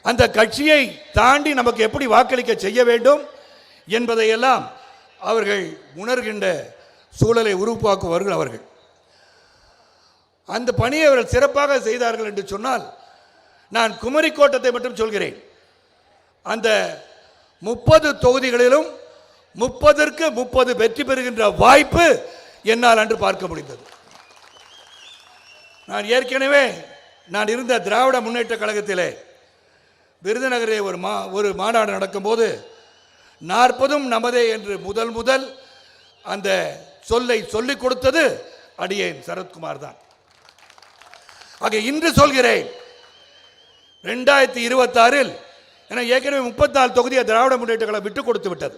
அந்த கட்சியை தாண்டி நமக்கு எப்படி வாக்களிக்க செய்ய வேண்டும் என்பதையெல்லாம் அவர்கள் உணர்கின்ற சூழலை உருவாக்குவார்கள். அவர்கள் அந்த பணியை அவர்கள் சிறப்பாக செய்தார்கள் என்று சொன்னால், நான் குமரி கோட்டத்தை மட்டும் சொல்கிறேன். அந்த 30 தொகுதிகளிலும் 30ற்கு 30 வெற்றி பெறுகின்ற வாய்ப்பு என்னால் அன்று பார்க்க முடிந்தது. நான் ஏற்கனவே நான் இருந்த திராவிட முன்னேற்ற கழகத்திலே விருதுநகரே ஒரு மாநாடு நடக்கும்போது 40ம் நமதே என்று முதல் அந்த சொல்லை சொல்லிக் கொடுத்தது அடியேன் சரத்குமார் தான். ஆக இன்று சொல்கிறேன், 2026 ஏன்னா ஏற்கனவே 34 தொகுதியை திராவிட முன்னேற்ற கழகம் விட்டு கொடுத்து விட்டது.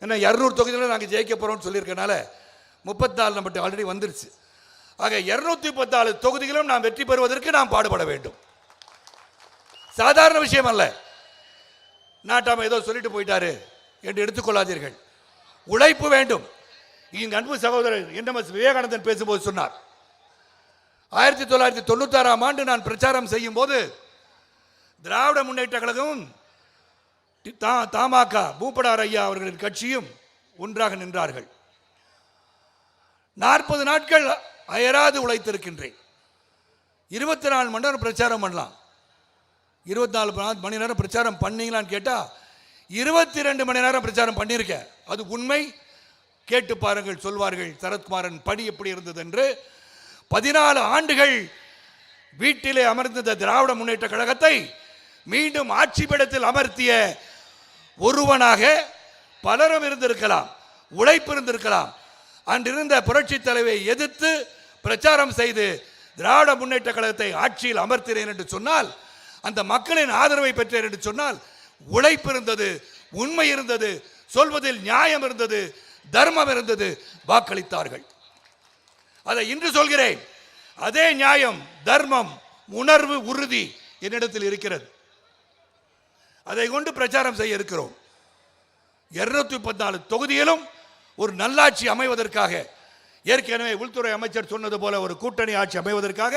ஏன்னா 200 தொகுதியில் நாங்கள் ஜெயிக்க போகிறோம்னு சொல்லியிருக்கனால 34 நம்மகிட்ட ஆல்ரெடி வந்துருச்சு. ஆக 234 தொகுதிகளும் நாம் வெற்றி பெறுவதற்கு நாம் பாடுபட வேண்டும். சாதாரண விஷயம் அல்ல. நாட்டாம ஏதோ சொல்லிட்டு போயிட்டாரு என்று எடுத்துக்கொள்ளாதீர்கள். உழைப்பு வேண்டும். இங்கு அன்பு சகோதரர் NMS விவேகானந்தன் பேசும்போது சொன்னார், 1996ஆம் ஆண்டு நான் பிரச்சாரம் செய்யும் போது திராவிட முன்னேற்ற கழகமும் தமாக பூப்படார் ஐயா அவர்களின் கட்சியும் ஒன்றாக நின்றார்கள். 40 நாட்கள் அயராது உழைத்திருக்கின்றேன். 24 மணி நேரம் பிரச்சாரம் பண்ணலாம். 24 மணி நேரம் பிரச்சாரம் பண்ணீங்களான்னு கேட்டால் 22 மணி நேரம் பிரச்சாரம் பண்ணியிருக்க. அது உண்மை. கேட்டு பாருங்கள், சொல்வார்கள் சரத்குமாரன் பணி எப்படி இருந்தது என்று. 14 ஆண்டுகள் வீட்டிலே அமர்ந்த திராவிட முன்னேற்ற கழகத்தை மீண்டும் ஆட்சி பீடத்தில் அமர்த்திய ஒருவனாக பலரும் இருந்திருக்கலாம், உழைப்பு இருந்திருக்கலாம். அன்றிருந்த புரட்சி தலைவை எதிர்த்து பிரச்சாரம் செய்து திராவிட முன்னேற்ற கழகத்தை ஆட்சியில் அமர்த்தினேன் என்று சொன்னால், அந்த மக்களின் ஆதரவை பெற்றேன் என்று சொன்னால், உழைப்பு இருந்தது, உண்மை இருந்தது, சொல்வதில் நியாயம் இருந்தது, தர்மம் இருந்தது, வாக்களித்தார்கள். அதை இன்று சொல்கிறேன். அதே நியாயம், தர்மம், உணர்வு, உறுதி என்னிடத்தில் இருக்கிறது. அதை கொண்டு பிரச்சாரம் செய்ய இருக்கிறோம். 214 தொகுதியிலும் ஒரு நல்லாட்சி அமைவதற்காக, ஏற்கனவே உள்துறை அமைச்சர் சொன்னது போல ஒரு கூட்டணி ஆட்சி அமைவதற்காக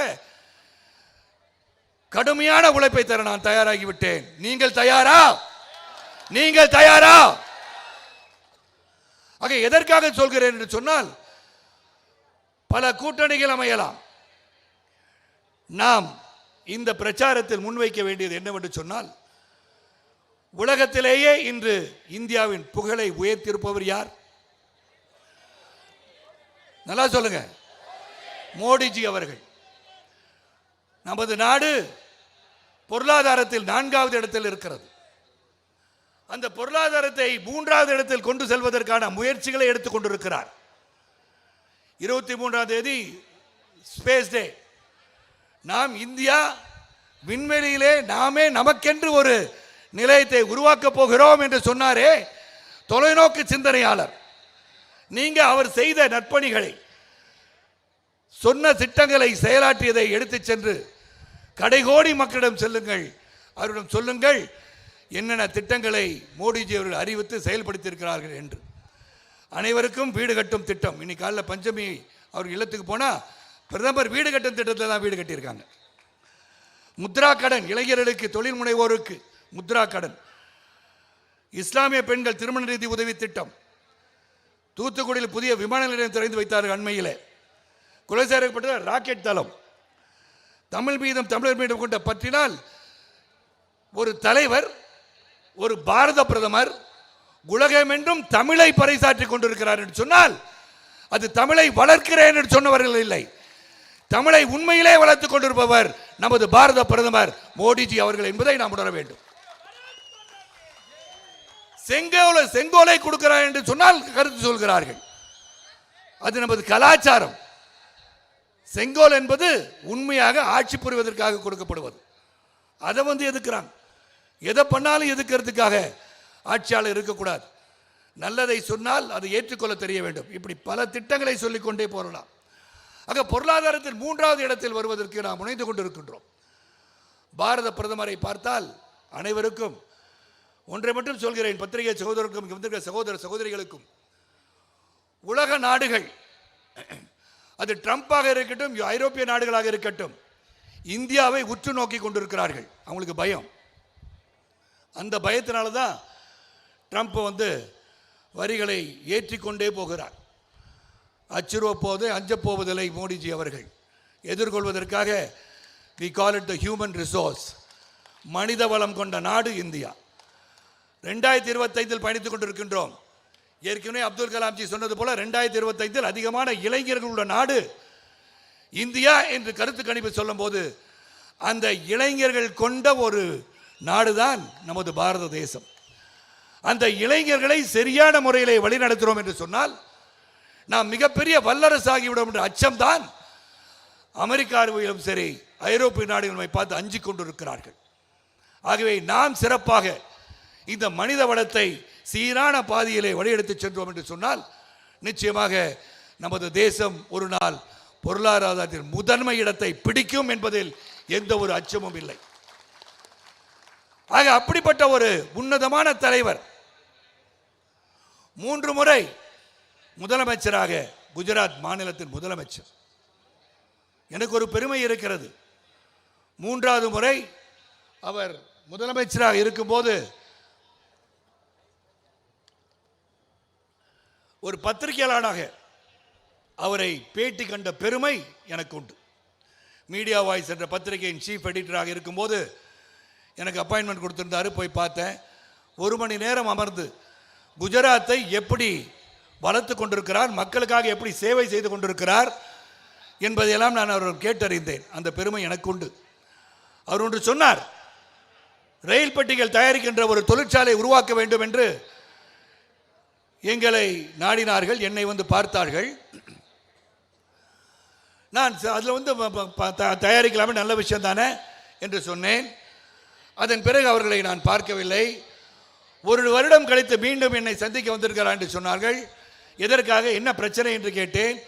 கடுமையான உழைப்பை தர நான் தயாராகிவிட்டேன். நீங்கள் தயாரா? நீங்கள் தயாரா? ஆக எதற்காக சொல்கிறேன் என்று சொன்னால், பல கூட்டணிகள் அமையலாம். நாம் இந்த பிரச்சாரத்தில் முன்வைக்க வேண்டியது என்னவென்று சொன்னால், உலகத்திலேயே இன்று இந்தியாவின் புகழை உயர்த்தியிருப்பவர் யார்? நல்லா சொல்லுங்க. மோடிஜி அவர்கள். நமது நாடு பொருளாதாரத்தில் 4வது இடத்தில் இருக்கிறது. அந்த பொருளாதாரத்தை 3வது இடத்தில் கொண்டு செல்வதற்கான முயற்சிகளை எடுத்துக் கொண்டிருக்கிறார். 23ஆம் தேதி ஸ்பேஸ் டே. நாம் இந்தியா விண்வெளியிலே நாமே நமக்கென்று ஒரு நிலையத்தை உருவாக்க போகிறோம் என்று சொன்னாரே தொலைநோக்கு சிந்தனையாளர். நீங்க அவர் செய்த நற்பணிகளை, சொன்ன திட்டங்களை, செயலாற்றியதை எடுத்துச் சென்று கடைகோடி மக்களிடம் செல்லுங்கள். அவரிடம் சொல்லுங்கள் என்னென்ன திட்டங்களை மோடிஜி அவர்கள் அறிவித்து செயல்படுத்தியிருக்கிறார்கள் என்று. அனைவருக்கும் வீடு கட்டும் திட்டம். இன்னைக்கு காலையில் பஞ்சமி அவர் இல்லத்துக்கு போனால் பிரதமர் வீடு கட்டும் திட்டத்தில் தான் வீடு கட்டியிருக்காங்க. முத்ரா கடன், இளைஞர்களுக்கு, தொழில் முனைவோருக்கு முத்ரா கடன். இஸ்லாமிய பெண்கள் திருமண நிதி உதவி திட்டம். தூத்துக்குடியில் புதிய விமான நிலையம் திறந்து வைத்தார்கள் அண்மையில். கொலை செய்யப்பட்ட ராக்கெட் தளம். தமிழ் மீதும் தமிழர் மீதும் கொண்ட பற்றினால் ஒரு தலைவர், ஒரு பாரத பிரதமர் உலகமென்றும் தமிழை பறைசாற்றிக் கொண்டிருக்கிறார் என்று சொன்னால், அது தமிழை வளர்க்கிறேன் என்று சொன்னவர்கள் இல்லை, தமிழை உண்மையிலே வளர்த்துக் கொண்டிருப்பவர் நமது பாரத பிரதமர் மோடிஜி அவர்கள் என்பதை நாம் உணர வேண்டும். செங்கோலை கொடுக்கிறார் என்று சொன்னால் கருத்து சொல்கிறார்கள். அது நமது கலாச்சாரம். செங்கோல் என்பது உண்மையாக ஆட்சி புரிவதற்காக கொடுக்கப்படுவது. அதை எதுக்குறாங்க. எதை பண்ணாலும் எதுக்கிறதுக்காக ஆட்சியாளர் இருக்கக்கூடாது. நல்லதை சொன்னால் அதை ஏற்றுக்கொள்ள தெரிய வேண்டும். இப்படி பல திட்டங்களை சொல்லிக்கொண்டே போகலாம். ஆக பொருளாதாரத்தில் 3வது இடத்தில் வருவதற்கு நாம் முனைந்து கொண்டிருக்கின்றோம். பாரத பிரதமரை பார்த்தால் அனைவருக்கும் ஒன்றை மட்டும் சொல்கிறேன், பத்திரிகை சகோதரருக்கும் சகோதர சகோதரிகளுக்கும், உலக நாடுகள், அது ட்ரம்பாக இருக்கட்டும், ஐரோப்பிய நாடுகளாக இருக்கட்டும், இந்தியாவை உற்று நோக்கி கொண்டிருக்கிறார்கள். அவங்களுக்கு பயம். அந்த பயத்தினால தான் ட்ரம்ப் வரிகளை ஏற்றிக்கொண்டே போகிறார். அச்சுறுவப்போது அஞ்சப்போவதில்லை மோடிஜி அவர்கள். எதிர்கொள்வதற்காக we call it the human resource, மனித வளம் கொண்ட நாடு இந்தியா. 2025 பயணித்துக் கொண்டிருக்கின்றோம். ஏற்கனவே அப்துல் கலாம்ஜி சொன்னது போல 2025 அதிகமான இளைஞர்களுள்ள நாடு இந்தியா என்று கருத்து கணிப்பு சொல்லும் போது, அந்த இளைஞர்கள் கொண்ட ஒரு நாடுதான் நமது பாரத தேசம். அந்த இளைஞர்களை சரியான முறையிலே வழிநடத்துகிறோம் என்று சொன்னால் நாம் மிகப்பெரிய வல்லரசாகிவிடும் என்ற அச்சம்தான் அமெரிக்காவிலும் சரி ஐரோப்பிய நாடுகளை பார்த்து அஞ்சிக் கொண்டிருக்கிறார்கள். ஆகவே நாம் சிறப்பாக இந்த மனித வளத்தை சீரான பாதையிலே வழியெடுத்து சென்றோம் என்று சொன்னால் நிச்சயமாக நமது தேசம் ஒரு நாள் பொருளாதாரத்தில் முதன்மை இடத்தை பிடிக்கும் என்பதில் எந்த ஒரு அச்சமும் இல்லை. ஆக அப்படிப்பட்ட ஒரு உன்னதமான தலைவர் 3 முறை முதலமைச்சராக, குஜராத் மாநிலத்தின் முதலமைச்சர். எனக்கு ஒரு பெருமை இருக்கிறது. 3வது முறை அவர் முதலமைச்சராக இருக்கும்போது ஒரு பத்திரிகையாளராக அவரை பேட்டி கண்ட பெருமை எனக்கு உண்டு. மீடியா வாய்ஸ் என்ற பத்திரிகையின் சீஃப் எடிட்டராக இருக்கும்போது எனக்கு அப்பாயின்மெண்ட் கொடுத்திருந்தாரு. போய் பார்த்தேன். 1 மணி நேரம் அமர்ந்து குஜராத்தை எப்படி வளர்த்து கொண்டிருக்கிறார், மக்களுக்காக எப்படி சேவை செய்து கொண்டிருக்கிறார் என்பதையெல்லாம் நான் அவர் கேட்டறிந்தேன். அந்த பெருமை எனக்கு உண்டு. அவர் ஒன்று சொன்னார், ரயில் பெட்டிகள் தயாரிக்கின்ற ஒரு தொழிற்சாலை உருவாக்க வேண்டும் என்று எங்களை நாடினார்கள், என்னை வந்து பார்த்தார்கள். நான் அதில் வந்து தயாரிக்கலாமே, நல்ல விஷயம் தானே என்று சொன்னேன். அதன் பிறகு அவர்களை நான் பார்க்கவில்லை. 1 வருடம் கழித்து மீண்டும் என்னை சந்திக்க வந்திருக்கிறார் என்று சொன்னார்கள். எதற்காக, என்ன பிரச்சனை என்று கேட்டேன்.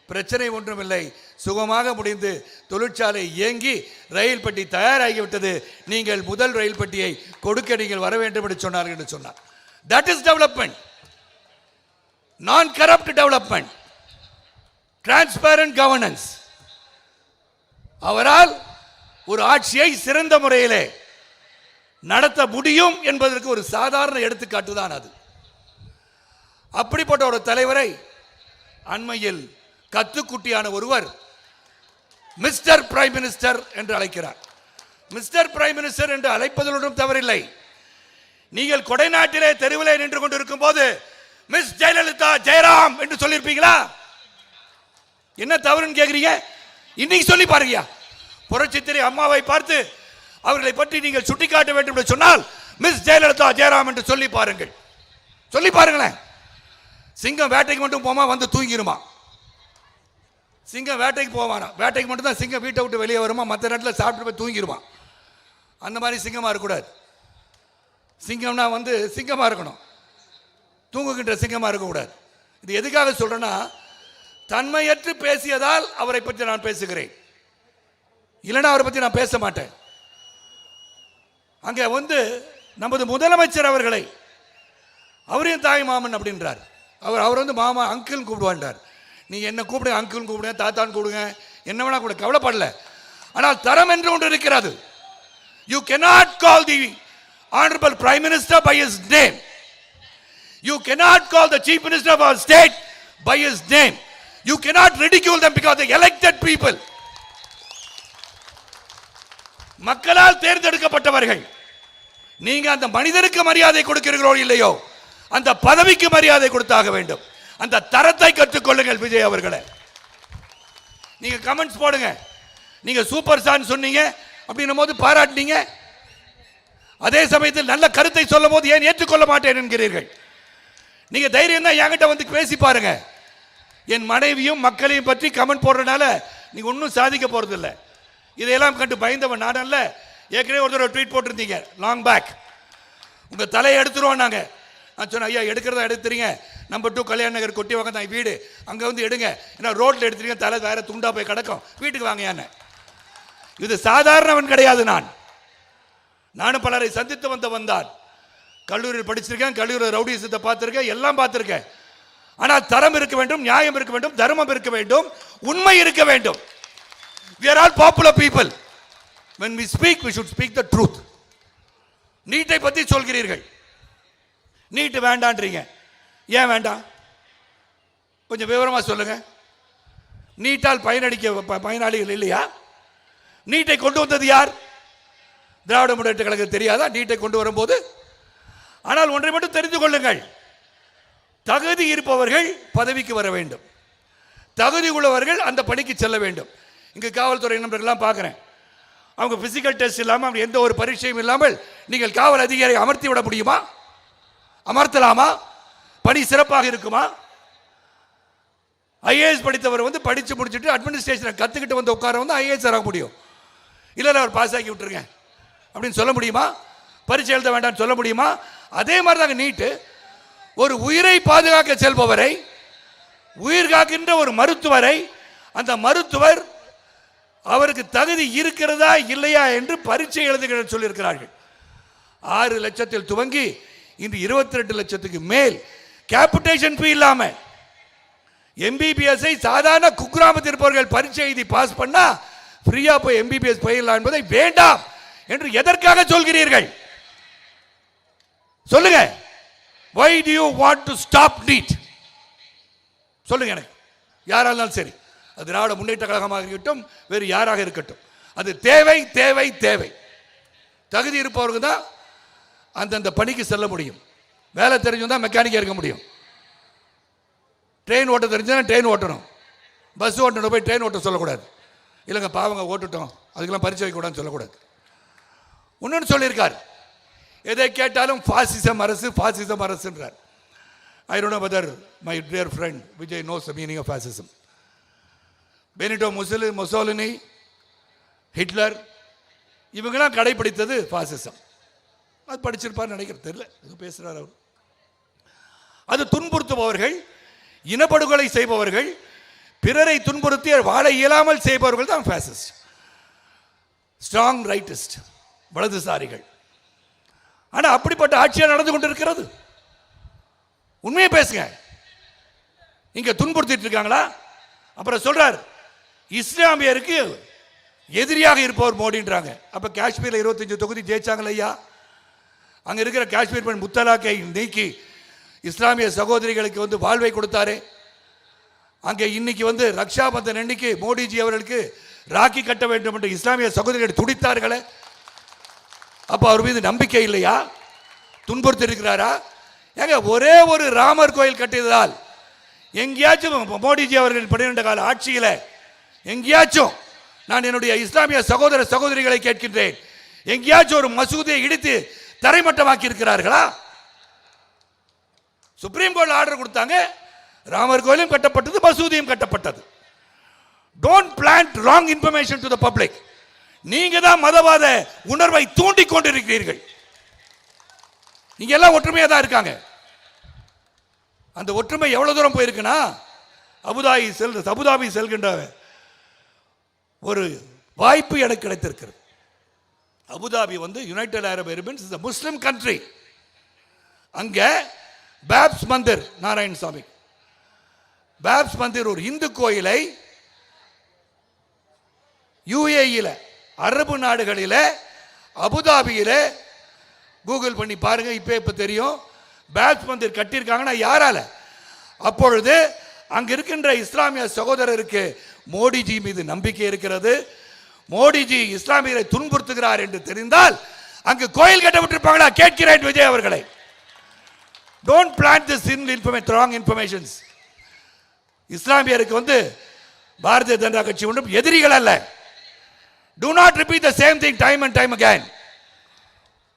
பிரச்சனை ஒன்றுமில்லை, சுகமாக முடிந்து தொழிற்சாலை இயங்கி ரயில் பெட்டி தயாராகிவிட்டது, நீங்கள் முதல் ரயில் பெட்டியை கொடுக்க நீங்கள் வர வேண்டும் என்று சொன்னார்கள் என்று சொன்னார். தட் இஸ் டெவலப்மெண்ட், நான் கரப்ட் டெவலப்மெண்ட், டிரான்ஸ்பேரண்ட் கவர்னன்ஸ். அவரால் ஒரு ஆட்சியை சிறந்த முறையிலே நடத்த முடியும் என்பதற்கு ஒரு சாதாரண எடுத்துக்காட்டு தான் அது. அப்படிப்பட்ட ஒரு தலைவரை அண்மையில் கத்துக்குட்டியான ஒருவர் மிஸ்டர் பிரைம் மினிஸ்டர் என்று அழைக்கிறார். மிஸ்டர் பிரைம் மினிஸ்டர் என்று அழைப்பதில் ஒன்றும் தவறில்லை. நீங்கள் கொடைநாட்டிலே தெருவிலே நின்று கொண்டிருக்கும் போது மிஸ் ஜெயலலிதா ஜெயராம் என்று சொல்லியிருப்பீங்களா? என்ன தவறுன்னு கேட்குறீங்க? இன்னைக்கு சொல்லி பாருங்க. புரட்சித்திரை அம்மாவை பார்த்து அவர்களை பற்றி நீங்கள் சுட்டிக்காட்ட வேண்டும் என்று சொன்னால் மிஸ் ஜெயலலிதா ஜெயராம் என்று சொல்லி பாருங்கள். சொல்லி பாருங்களேன். சிங்கம் வேட்டைக்கு மட்டும் போமா, வந்து தூங்கிடுமா. சிங்கம் வேட்டைக்கு போவானா, வேட்டைக்கு மட்டும் தான் சிங்கம் வீட்டை விட்டு வெளியே வருமா, மற்ற நேரத்தில் சாப்பிட்டு போய் தூங்கிடுவான். அந்த மாதிரி சிங்கமாக இருக்கக்கூடாது. சிங்கம்னா வந்து சிங்கமாக இருக்கணும், தூங்குகின்ற சிங்கமாக இருக்கக்கூடாது. இது எதுக்காக சொல்றேன்னா, தன்மையற்று பேசியதால் அவரை பற்றி நான் பேசுகிறேன், இல்லைன்னா அவரை பற்றி நான் பேச மாட்டேன். அங்கே வந்து நமது முதலமைச்சர் அவர்களை அவரையும் தாய் மாமன் அப்படின்றார். அவர் வந்து மாமா அங்கிள் கூப்பிடுவான்றார். நீ என்ன கூப்பிடுங்க, அங்கிள் கூப்பிடுங்க, தாத்தான்னு கூப்பிடுங்க, என்ன வேணா கூட கவலைப்படல. ஆனால் தரம் என்று ஒன்று இருக்கிறது. You cannot call the honorable prime minister by his name. You cannot call the chief minister of our state by his name. You cannot ridicule them because they elected people. மக்களால் தேர்ந்தெடுக்கப்பட்டவர்கள். நீங்க அந்த மனிதனுக்கு மரியாதை கொடுக்கிறீர்களோ இல்லையோ, அந்த பதவிக்கு மரியாதை கொடுத்தாக வேண்டும். அந்த தரத்தை கற்றுக்கொள்ளுங்கள் விஜய் அவர்களே. நீங்க கமெண்ட்ஸ் போடுங்க. நீங்க சூப்பர் ஸ்டார் சொன்னீங்க அப்படின்னும் போது பாராட்டினீங்க, அதே சமயத்தில் நல்ல கருத்தை சொல்லும் போது ஏன் ஏற்றுக்கொள்ள மாட்டேன் என்கிறீர்கள். நீங்க தைரியம் தான் என்கிட்ட வந்து பேசி பாருங்க. என் மனைவியும் மக்களையும் பற்றி கமெண்ட் போடுறதுனால நீங்க ஒன்றும் சாதிக்க போறது இல்லை. இதையெல்லாம் கண்டு பயந்தவன் நான் அல்ல. ஏற்கனவே ஒரு ட்வீட் போட்டிருந்தீங்க லாங் பேக், உங்க தலையை எடுத்துருவோம் நாங்க. நான் சொன்னேன், ஐயா எடுக்கிறதா எடுத்துறீங்க, நம்பர் 2 கல்யாண நகர் கொட்டி வகம் தான் வீடு, அங்கே வந்து எடுங்க. ஏன்னா ரோட்டில் எடுத்துறீங்க, தலை வேற துண்டா போய் கிடக்கும், வீட்டுக்கு வாங்க. என்ன இது சாதாரணவன் கிடையாது. நானும் பலரை சந்தித்து வந்தான். கல்லூரியில் படிச்சிருக்கேன், கல்லூரியில் ரவுடிசத்தை பார்த்துருக்கேன், எல்லாம் பார்த்துருக்கேன். ஆனால் தரம் இருக்க வேண்டும், நியாயம் இருக்க வேண்டும், தர்மம் இருக்க வேண்டும், உண்மை இருக்க வேண்டும். We are all popular people. When we speak, we should speak the truth. நீட்டை பற்றி சொல்கிறீர்கள், நீட்டு வேண்டான்றீங்க. ஏன் வேண்டாம்? கொஞ்சம் விவரமா சொல்லுங்க. நீட்டால் பயனாளிகள் இல்லையா? நீட்டை கொண்டு வந்தது யார்? திராவிட முன்னேற்ற கழகம் தெரியாதா நீட்டை கொண்டு வரும்போது? ஆனால் ஒன்றை மட்டும் தெரிந்து கொள்ளுங்கள், தகுதி இருப்பவர்கள் பதவிக்கு வர வேண்டும், தகுதி உள்ளவர்கள் அந்த பணிக்கு செல்ல வேண்டும். இங்கு காவல்துறை நண்பர்கள்லாம் பார்க்குறேன், அவங்க பிசிக்கல் டெஸ்ட் இல்லாமல் எந்த ஒரு பரீட்சையும் இல்லாமல் நீங்கள் காவல் அதிகாரியை அமர்த்தி விட முடியுமா? அமர்த்தலாமா? பணி சிறப்பாக இருக்குமா? ஐஏஎஸ் படித்தவர் வந்து படித்து முடிச்சுட்டு அட்மினிஸ்ட்ரேஷனை கற்றுக்கிட்டு வந்து உட்கார வந்து ஐஏஎஸ் ஆக முடியும். இல்லை அவர் பாஸ் ஆக்கி விட்டுருங்க அப்படின்னு சொல்ல முடியுமா? பரீட்சை எழுத வேண்டாம்னு சொல்ல முடியுமா? அதே மாதிரி தாங்க நீட்டு. ஒரு உயிரை பாதுகாக்க செல்பவரை, உயிர் காக்கின்ற ஒரு மருத்துவரை, அந்த மருத்துவர் அவருக்கு தகுதி இருக்கிறதா இல்லையா என்று பரீட்சை எழுதுகிற சொல்லியிருக்கிறார்கள். 6 லட்சத்தில் துவங்கி இன்று 22 லட்சத்துக்கு மேல் கேபிட்டேஷன் ஃபீ இல்லாம எம்பிபிஎஸ் சாதாரண குக்கிராமத்தில் இருப்பவர்கள் பரீட்சை எழுதி பாஸ் பண்ணா ஃப்ரீயா போய் எம்பிபிஎஸ் பயிரலாம் என்பதை வேண்டாம் என்று எதற்காக சொல்கிறீர்கள்? சொல்லுங்க. Why do you want to stop NEET? சொல்லுங்க எனக்கு. யாராக இருந்தாலும் சரி, அது திராவிட முன்னேற்ற கழகமாக இருக்கட்டும், வேறு யாராக இருக்கட்டும், அது தேவை தேவை தேவை. தகுதி இருப்பவர்கள் தான் அந்தந்த பணிக்கு செல்ல முடியும். வேலை தெரிஞ்சு தான் மெக்கானிக்காக இருக்க முடியும். ட்ரெயின் ஓட்ட தெரிஞ்சுன்னா ட்ரெயின் ஓட்டணும். பஸ் ஓட்டணும் போய் ட்ரெயின் ஓட்ட சொல்லக்கூடாது. இல்லைங்க பாவங்க ஓட்டுட்டோம் அதுக்கெல்லாம் பரிச்சை வைக்கக்கூடாதுன்னு சொல்லக்கூடாது. இன்னொன்று சொல்லியிருக்கார், எதை கேட்டாலும் ஃபாசிசம் அரசு fascism அரசுன்றார். I don't know whether my dear friend Vijay knows the meaning of fascism. Benito Mussolini, Hitler இவங்கெல்லாம் கடைபிடித்தது ஃபாசிசம். அது படிச்சிருப்பார் நினைக்கிறது, தெரியல, இது பேசுகிறார் அவர். அது துன்புறுத்துபவர்கள், இனப்படுகொலை செய்பவர்கள், பிறரை துன்புறுத்தி வாழ இயலாமல் செய்பவர்கள் தான் ஃபாசிஸ்ட். Strong rightist, வலதுசாரிகள். ஆனால் அப்படிப்பட்ட ஆட்சியாக நடந்து கொண்டிருக்கிறது. உண்மையை பேசுங்க. இங்க துன்புறுத்திட்டு இருக்காங்களா? அப்புறம் சொல்றார் இஸ்லாமியருக்கு எதிரியாக இருப்பவர் மோடின்றாங்க. அப்ப காஷ்மீர்ல 25 தொகுதி ஜெயிச்சாங்களா ஐயா? அங்க இருக்கிற காஷ்மீர் பெண் முத்தலாக்கை நீக்கி இஸ்லாமிய சகோதரிகளுக்கு வாழ்வை கொடுத்தாரு. அங்கே இன்னைக்கு ரக்ஷா பந்தன் அன்னைக்கு மோடிஜி அவர்களுக்கு ராக்கி கட்ட வேண்டும் என்று இஸ்லாமிய சகோதரிகள் துடித்தார்களே. அப்ப அவர் மீது நம்பிக்கை இல்லையா? துன்புறுத்தி இருக்கிறாரா? ஏங்க ஒரே ஒரு ராமர் கோயில் கட்டியதால் எங்கேயாச்சும் மோடிஜி அவர்கள் 12 கால ஆட்சியில் எங்கேயாச்சும் நான் என்னுடைய இஸ்லாமிய சகோதர சகோதரிகளை கேட்கின்றேன், எங்கேயாச்சும் ஒரு மசூதியை இடித்து தரைமட்டமாக்கி இருக்கிறார்களா? சுப்ரீம் கோர்ட் ஆர்டர் கொடுத்தாங்க, ராமர் கோயிலும் கட்டப்பட்டது, மசூதியும் கட்டப்பட்டது. Don't plant wrong information to the public. நீங்க தான் மதவாத உணர்வை தூண்டி கொண்டிருக்கிறீர்கள். நீங்க எல்லாம் ஒற்றுமையா தான் இருக்காங்க. அந்த ஒற்றுமை எவ்வளவு தூரம் போயிருக்குன்னா, அபுதாபி செல்கின்ற ஒரு வாய்ப்பு எனக்கு கிடைத்திருக்கிறது. Abu Dhabi United Arab Emirates is a Muslim country. அங்க பாப்ஸ் மந்திர், நாராயணசாமி பாப்ஸ் மந்திர் ஒரு இந்து கோயிலை யுஏஇல அரபு நாடுகளில அபுதாபியில கூகுள் பண்ணி பாருங்க, இப்ப தெரியும். பாப்ஸ் மந்திர் கட்டியிருக்காங்கன்னா யாரால? அப்பொழுது அங்க இருக்கின்ற இஸ்லாமிய சகோதரருக்கு மோடிஜி மீது நம்பிக்கை இருக்கிறது. மோடிஜி இஸ்லாமியரை துன்புறுத்துகிறார் என்று தெரிந்தால் அங்கு கோயில் கட்டப்பட்டிருப்பாங்களா? கேட்கிறேன் விஜய் அவர்களை. Don't plant this wrong informations. இஸ்லாமியருக்கு பாரதிய ஜனதா கட்சி ஒன்றும் எதிரிகள் அல்ல. Do not repeat the same thing time and time again.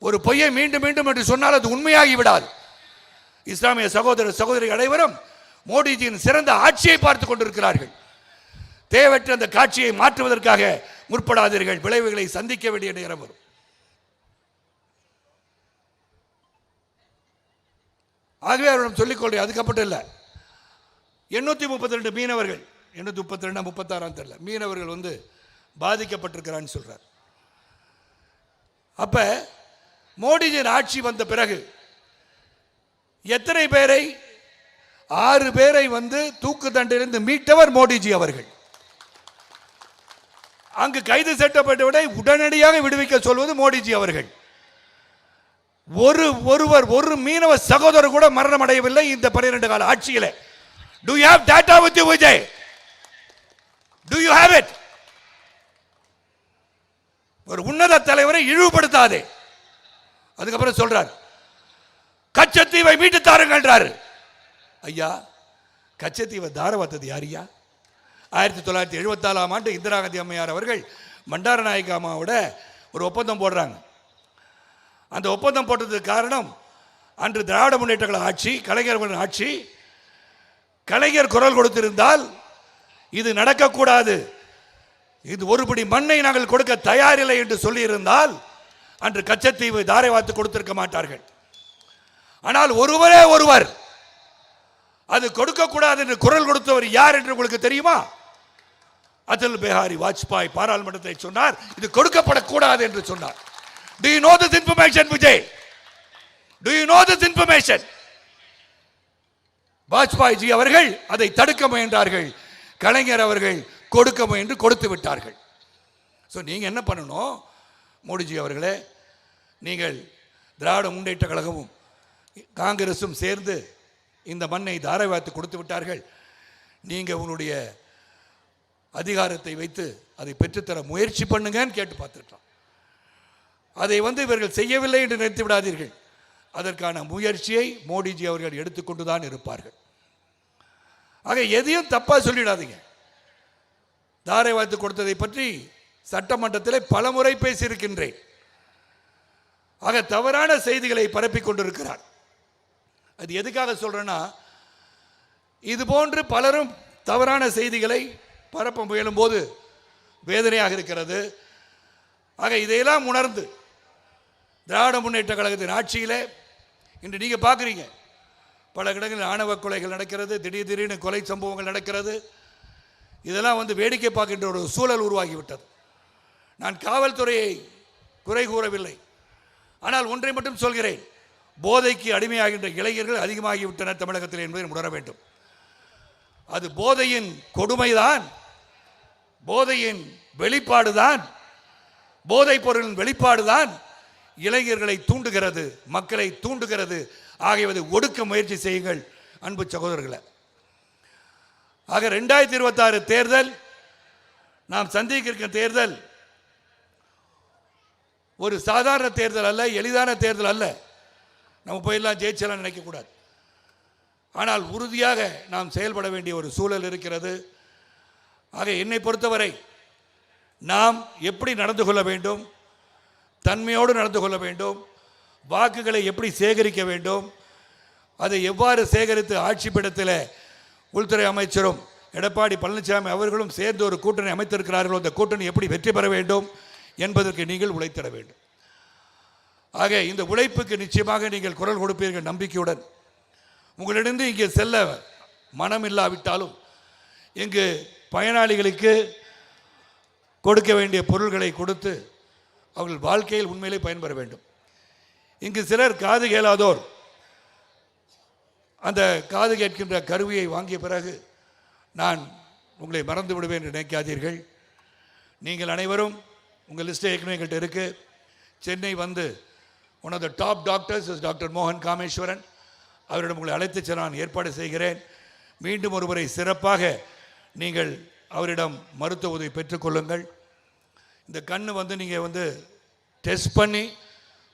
ஒரு பொய்யை மீண்டும் மீண்டும் என்று சொன்னால் அது உண்மையாகி விடாது. இஸ்லாமிய சகோதர சகோதரிகள் அனைவரும் மோடிஜியின் சிறந்த ஆட்சியை பார்த்துக் கொண்டிருக்கிறார்கள். தேவையற்ற அந்த காட்சியை மாற்றுவதற்காக முற்படாதீர்கள், விளைவுகளை சந்திக்க வேண்டிய நேரம் வரும். ஆகவே அவரிடம் சொல்லிக்கொள்றேன், அதுக்கப்பட்டு இல்லை. 832 மீனவர்கள், 832 36 தெரியல, மீனவர்கள் பாதிக்கப்பட்டிருக்கிறான்னு சொல்றார். அப்ப மோடிஜியின் ஆட்சி வந்த பிறகு எத்தனை பேரை? 6 பேரை தூக்கு தண்டிலிருந்து மீட்டவர் மோடிஜி அவர்கள். அங்கு கைது செய்யப்பட்டவரை உடனடியாக விடுவிக்க சொல்வது மோடிஜி அவர்கள். ஒரு மீனவ சகோதரர் கூட மரணம் அடையவில்லை இந்த 12 கால ஆட்சியிலே. Do you have data with you, Vijay? Do you have it? ஒரு உன்னத தலைவரை இழிவுபடுத்தாதே. அதுக்கப்புறம் சொல்றார் கச்சத்தீவை மீட்டு தாருங்கன்றாரு. ஐயா, கச்சத்தீவை தாரவாத்தது யாரியா? 1974ஆம் ஆண்டு இந்திரா காந்தி அம்மையார் அவர்கள் பண்டாரநாயக்க அம்மாவோட ஒரு ஒப்பந்தம் போடுறாங்க. அந்த ஒப்பந்தம் போட்டதுக்கு காரணம் அன்று திராவிட முன்னேற்ற கழக ஆட்சி, கலைஞர் ஆட்சி. கலைஞர் குரல் கொடுத்திருந்தால் இது நடக்கக்கூடாது, இது ஒருபடி மண்ணை நாங்கள் கொடுக்க தயாரில்லை என்று சொல்லியிருந்தால் அன்று கச்சத்தீவு தாரை வாத்து கொடுத்திருக்க மாட்டார்கள். ஆனால் ஒருவரே ஒருவர் அது கொடுக்கக்கூடாது என்று குரல் கொடுத்தவர் யார் என்று உங்களுக்கு தெரியுமா? அடல் பிஹாரி வாஜ்பாய் பாராளுமன்றத்தை சொன்னார், இது கொடுக்கப்படக்கூடாது என்று சொன்னார். Do you know this information, Vijay? Do you know this information? Vajpayee G அவர்கள் அதை தடுக்க முயன்றார்கள், கலைஞர் அவர்கள் கொடுக்க முயன்று கொடுத்து விட்டார்கள். ஸோ நீங்கள் என்ன பண்ணணும்? மோடிஜி அவர்களே, நீங்கள் திராவிட முன்னேற்ற கழகமும் காங்கிரசும் சேர்ந்து இந்த மண்ணை தாரை வாத்து கொடுத்து விட்டார்கள். நீங்கள் உங்களுடைய அதிகாரத்தை வைத்து அதை பெற்றுத்தர முயற்சி பண்ணுங்கன்னு கேட்டு பார்த்துருக்கலாம். அதை இவர்கள் செய்யவில்லை என்று நினைத்து விடாதீர்கள். அதற்கான முயற்சியை மோடிஜி அவர்கள் எடுத்துக்கொண்டு தான் இருப்பார்கள். ஆக எதையும் தப்பாக சொல்லிடாதீங்க. தாரை வாய்த்து கொடுத்ததை பற்றி சட்டமன்றத்தில் பல முறை பேசியிருக்கின்றேன். ஆக தவறான செய்திகளை பரப்பிக் கொண்டிருக்கிறார். அது எதுக்காக சொல்றேன்னா, இது போன்று பலரும் தவறான செய்திகளை பரப்ப முயலும் போது வேதனையாக இருக்கிறது. ஆக இதையெல்லாம் உணர்ந்து திராவிட முன்னேற்ற கழகத்தின் ஆட்சியிலே இன்று நீங்க பார்க்குறீங்க, பல இடங்களில் ஆணவ கொலைகள் நடக்கிறது, திடீர்னு கொலை சம்பவங்கள் நடக்கிறது. இதெல்லாம் வேடிக்கை பார்க்கின்ற ஒரு சூழல் உருவாகிவிட்டது. நான் காவல்துறையை குறை கூறவில்லை. ஆனால் ஒன்றை மட்டும் சொல்கிறேன், போதைக்கு அடிமையாகின்ற இளைஞர்கள் அதிகமாகிவிட்டனர் தமிழகத்தில் என்பதை உணர வேண்டும். அது போதையின் கொடுமைதான், போதையின் வெளிப்பாடுதான், போதைப் பொருளின் வெளிப்பாடுதான் இளைஞர்களை தூண்டுகிறது, மக்களை தூண்டுகிறது. ஆகியவை ஒடுக்க முயற்சி செய்யுங்கள் அன்பு சகோதரர்களை. ஆக 2026 தேர்தல், நாம் சந்திக்க இருக்கிற தேர்தல் ஒரு சாதாரண தேர்தல் அல்ல, எளிதான தேர்தல் அல்ல. நம்ம போயெல்லாம் ஜெயிச்சலாம் நினைக்கக்கூடாது. ஆனால் உறுதியாக நாம் செயல்பட வேண்டிய ஒரு சூழல் இருக்கிறது. ஆக என்னை பொறுத்தவரை நாம் எப்படி நடந்து கொள்ள வேண்டும், தன்மையோடு நடந்து கொள்ள வேண்டும், வாக்குகளை எப்படி சேகரிக்க வேண்டும், அதை எவ்வாறு சேகரித்து ஆட்சி பீடத்தில் உள்துறை அமைச்சரும் எடப்பாடி பழனிசாமி அவர்களும் சேர்ந்து ஒரு கூட்டணி அமைத்திருக்கிறார்களோ, அந்த கூட்டணி எப்படி வெற்றி பெற வேண்டும் என்பதற்கு நீங்கள் உழைத்திட வேண்டும். ஆக இந்த உழைப்புக்கு நிச்சயமாக நீங்கள் குரல் கொடுப்பீர்கள் நம்பிக்கையுடன். உங்களிடம் இங்கே செல்ல மனம் இல்லாவிட்டாலும் இங்கு பயனாளிகளுக்கு கொடுக்க வேண்டிய பொருள்களை கொடுத்து அவர்கள் வாழ்க்கையில் உண்மையிலே பயன்பெற வேண்டும். இங்கு சிலர் காது கேளாதோர் அந்த காது கேட்கின்ற கருவியை வாங்கிய பிறகு நான் உங்களை மறந்து விடுவேன் என்று நினைக்காதீர்கள். நீங்கள் அனைவரும் உங்கள் லிஸ்ட்டை ஏற்கனவே எங்கள்கிட்ட இருக்குது. Chennai one of the top doctors is doctor மோகன் காமேஸ்வரன். அவரிடம் உங்களை அழைத்து செல்ல நான் ஏற்பாடு செய்கிறேன். மீண்டும் ஒருமுறை சிறப்பாக நீங்கள் அவரிடம் மருத்துவ உதவி பெற்றுக்கொள்ளுங்கள். இந்த கண்ணு நீங்கள் டெஸ்ட் பண்ணி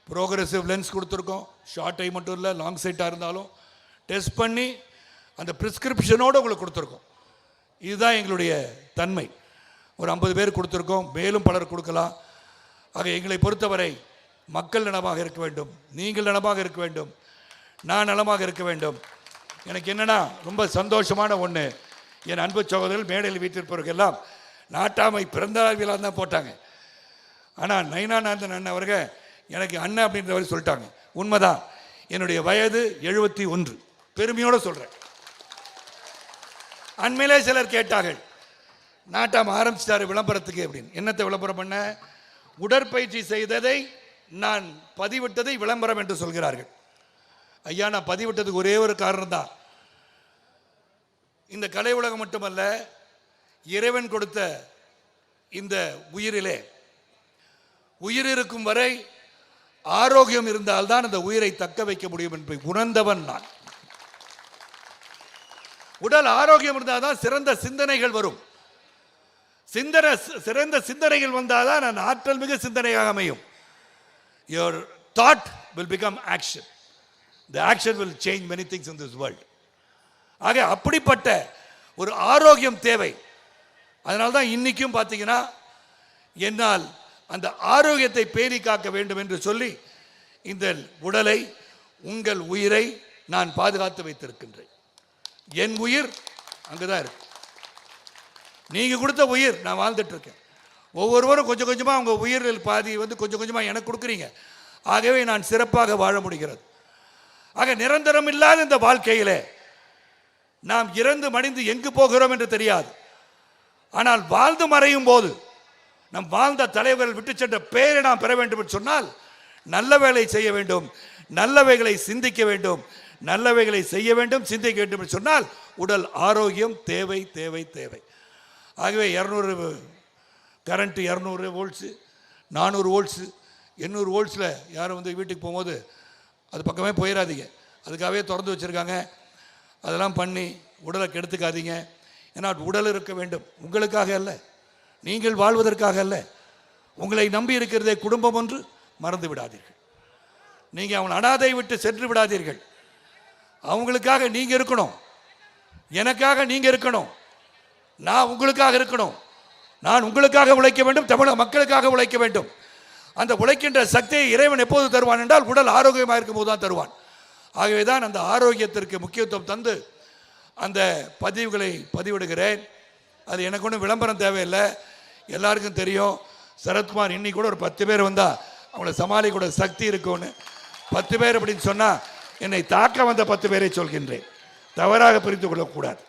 ப்ரோக்ரெசிவ் லென்ஸ் கொடுத்துருக்கோம். ஷார்ட் ஐ மட்டும் இல்லை, லாங் சைட்டாக இருந்தாலும் டெஸ்ட் பண்ணி அந்த ப்ரிஸ்கிரிப்ஷனோடு உங்களுக்கு கொடுத்துருக்கோம். இதுதான் எங்களுடைய தன்மை. ஒரு 50 பேர் கொடுத்துருக்கோம், மேலும் பலர் கொடுக்கலாம். ஆக எங்களை பொறுத்தவரை மக்கள் நலமாக இருக்க வேண்டும், நீங்கள் நலமாக இருக்க வேண்டும், நான் நலமாக இருக்க வேண்டும். எனக்கு என்னென்னா ரொம்ப சந்தோஷமான ஒன்று, என் அன்பு சகோதரர்கள் மேடையில் வீட்டிருப்பவர்களெல்லாம் நாட்டாமை பிறந்தநாள் விழா தான் போட்டாங்க. ஆனால் நயினானந்தன் அண்ணன் அவர்கள் எனக்கு அண்ணன் அப்படின்றவர் சொல்லிட்டாங்க. உண்மைதான், என்னுடைய வயது 71, பெருமையோடு சொல்கிறேன். அண்மையிலே சிலர் கேட்டார்கள், நாட்டாம ஆரம்பிச்சிட்டாரு விளம்பரத்துக்கு அப்படின்னு. என்னத்தை விளம்பரம் பண்ண? உடற்பயிற்சி செய்ததை நான் பதிவிட்டதை விளம்பரம் என்று சொல்கிறார்கள். ஐயா, நான் பதிவிட்டதுக்கு ஒரே ஒரு காரணம் தான். இந்த கலை உலகம் மட்டுமல்ல, இறைவன் கொடுத்த இந்த உயிரிலே உயிர் இருக்கும் வரை ஆரோக்கியம் இருந்தால்தான் அந்த உயிரை தக்க வைக்க முடியும் என்பதை உணர்ந்தவன் நான். உடல் ஆரோக்கியம் இருந்தால்தான் சிறந்த சிந்தனைகள் வரும். சிறந்த சிந்தனைகள் வந்தால்தான் நான் ஆற்றல் மிக சிந்தனையாக அமையும். Your thought will become action. The action will change many things in this world. ஆக அப்படிப்பட்ட ஒரு ஆரோக்கியம் தேவை. அதனால தான் இன்னைக்கும் பார்த்தீங்கன்னா என்னால் அந்த ஆரோக்கியத்தை பேணி காக்க வேண்டும் என்று சொல்லி இந்த உடலை, உங்கள் உயிரை நான் பாதுகாத்து வைத்திருக்கின்றேன். என் உயிர் அங்குதான் இருக்கு. நீங்க கொடுத்த உயிர் நான் வாழ்ந்துட்டு இருக்கேன். ஒவ்வொருவரும் கொஞ்சம் கொஞ்சமாக அவங்க உயிரில் பாதி கொஞ்சம் கொஞ்சமாக எனக்கு கொடுக்குறீங்க. ஆகவே நான் சிறப்பாக வாழ முடிகிறது. ஆக நிரந்தரம் இல்லாத இந்த வாழ்க்கையிலே நாம் இறந்து மடிந்து எங்கு போகிறோம் என்று தெரியாது. ஆனால் வாழ்ந்து மறையும் போது நம் வாழ்ந்த தலைவர்கள் விட்டு சென்ற பெயரை நாம் பெற வேண்டும் என்று சொன்னால் நல்ல வேலை செய்ய வேண்டும், நல்லவைகளை சிந்திக்க வேண்டும், நல்லவைகளை செய்ய வேண்டும், சிந்திக்க வேண்டும் என்று சொன்னால் உடல் ஆரோக்கியம் தேவை தேவை தேவை. ஆகவே 200 கரண்ட் 200 வோல்ட்ஸு, 400 வோல்ட்ஸு, 800 வோல்ட்ஸில் யாரும் வீட்டுக்கு போகும்போது அது பக்கமே போயிடாதீங்க. அதுக்காகவே திறந்து வச்சுருக்காங்க. அதெல்லாம் பண்ணி உடலை கெடுத்துக்காதீங்க. ஏன்னா உடல் இருக்க வேண்டும், உங்களுக்காக அல்ல, நீங்கள் வாழ்வதற்காக அல்ல. உங்களை நம்பி இருக்கிறதே குடும்பம் ஒன்று, மறந்து விடாதீர்கள். நீங்கள் அவன் அனாதை விட்டு சென்று விடாதீர்கள். அவங்களுக்காக நீங்கள் இருக்கணும், எனக்காக நீங்கள் இருக்கணும், நான் உங்களுக்காக இருக்கணும், நான் உங்களுக்காக உழைக்க வேண்டும், தமிழக மக்களுக்காக உழைக்க வேண்டும். அந்த உழைக்கின்ற சக்தியை இறைவன் எப்போது தருவான் என்றால் உடல் ஆரோக்கியமாக இருக்கும் போது தான் தருவான். ஆகவே தான் அந்த ஆரோக்கியத்திற்கு முக்கியத்துவம் தந்து அந்த பதிவுகளை பதிவிடுகிறேன். அது எனக்கு ஒன்றும் விளம்பரம் தேவையில்லை, எல்லாருக்கும் தெரியும். சரத்குமார் இன்னைக்கு கூட ஒரு 10 பேர் வந்தால் அவங்கள சமாளிக்கூட சக்தி இருக்கும்னு. 10 பேர் அப்படின்னு சொன்னால் என்னை தாக்க வந்த 10 பேரை சொல்கின்றேன், தவறாக பிரித்து கொள்ளக்கூடாது.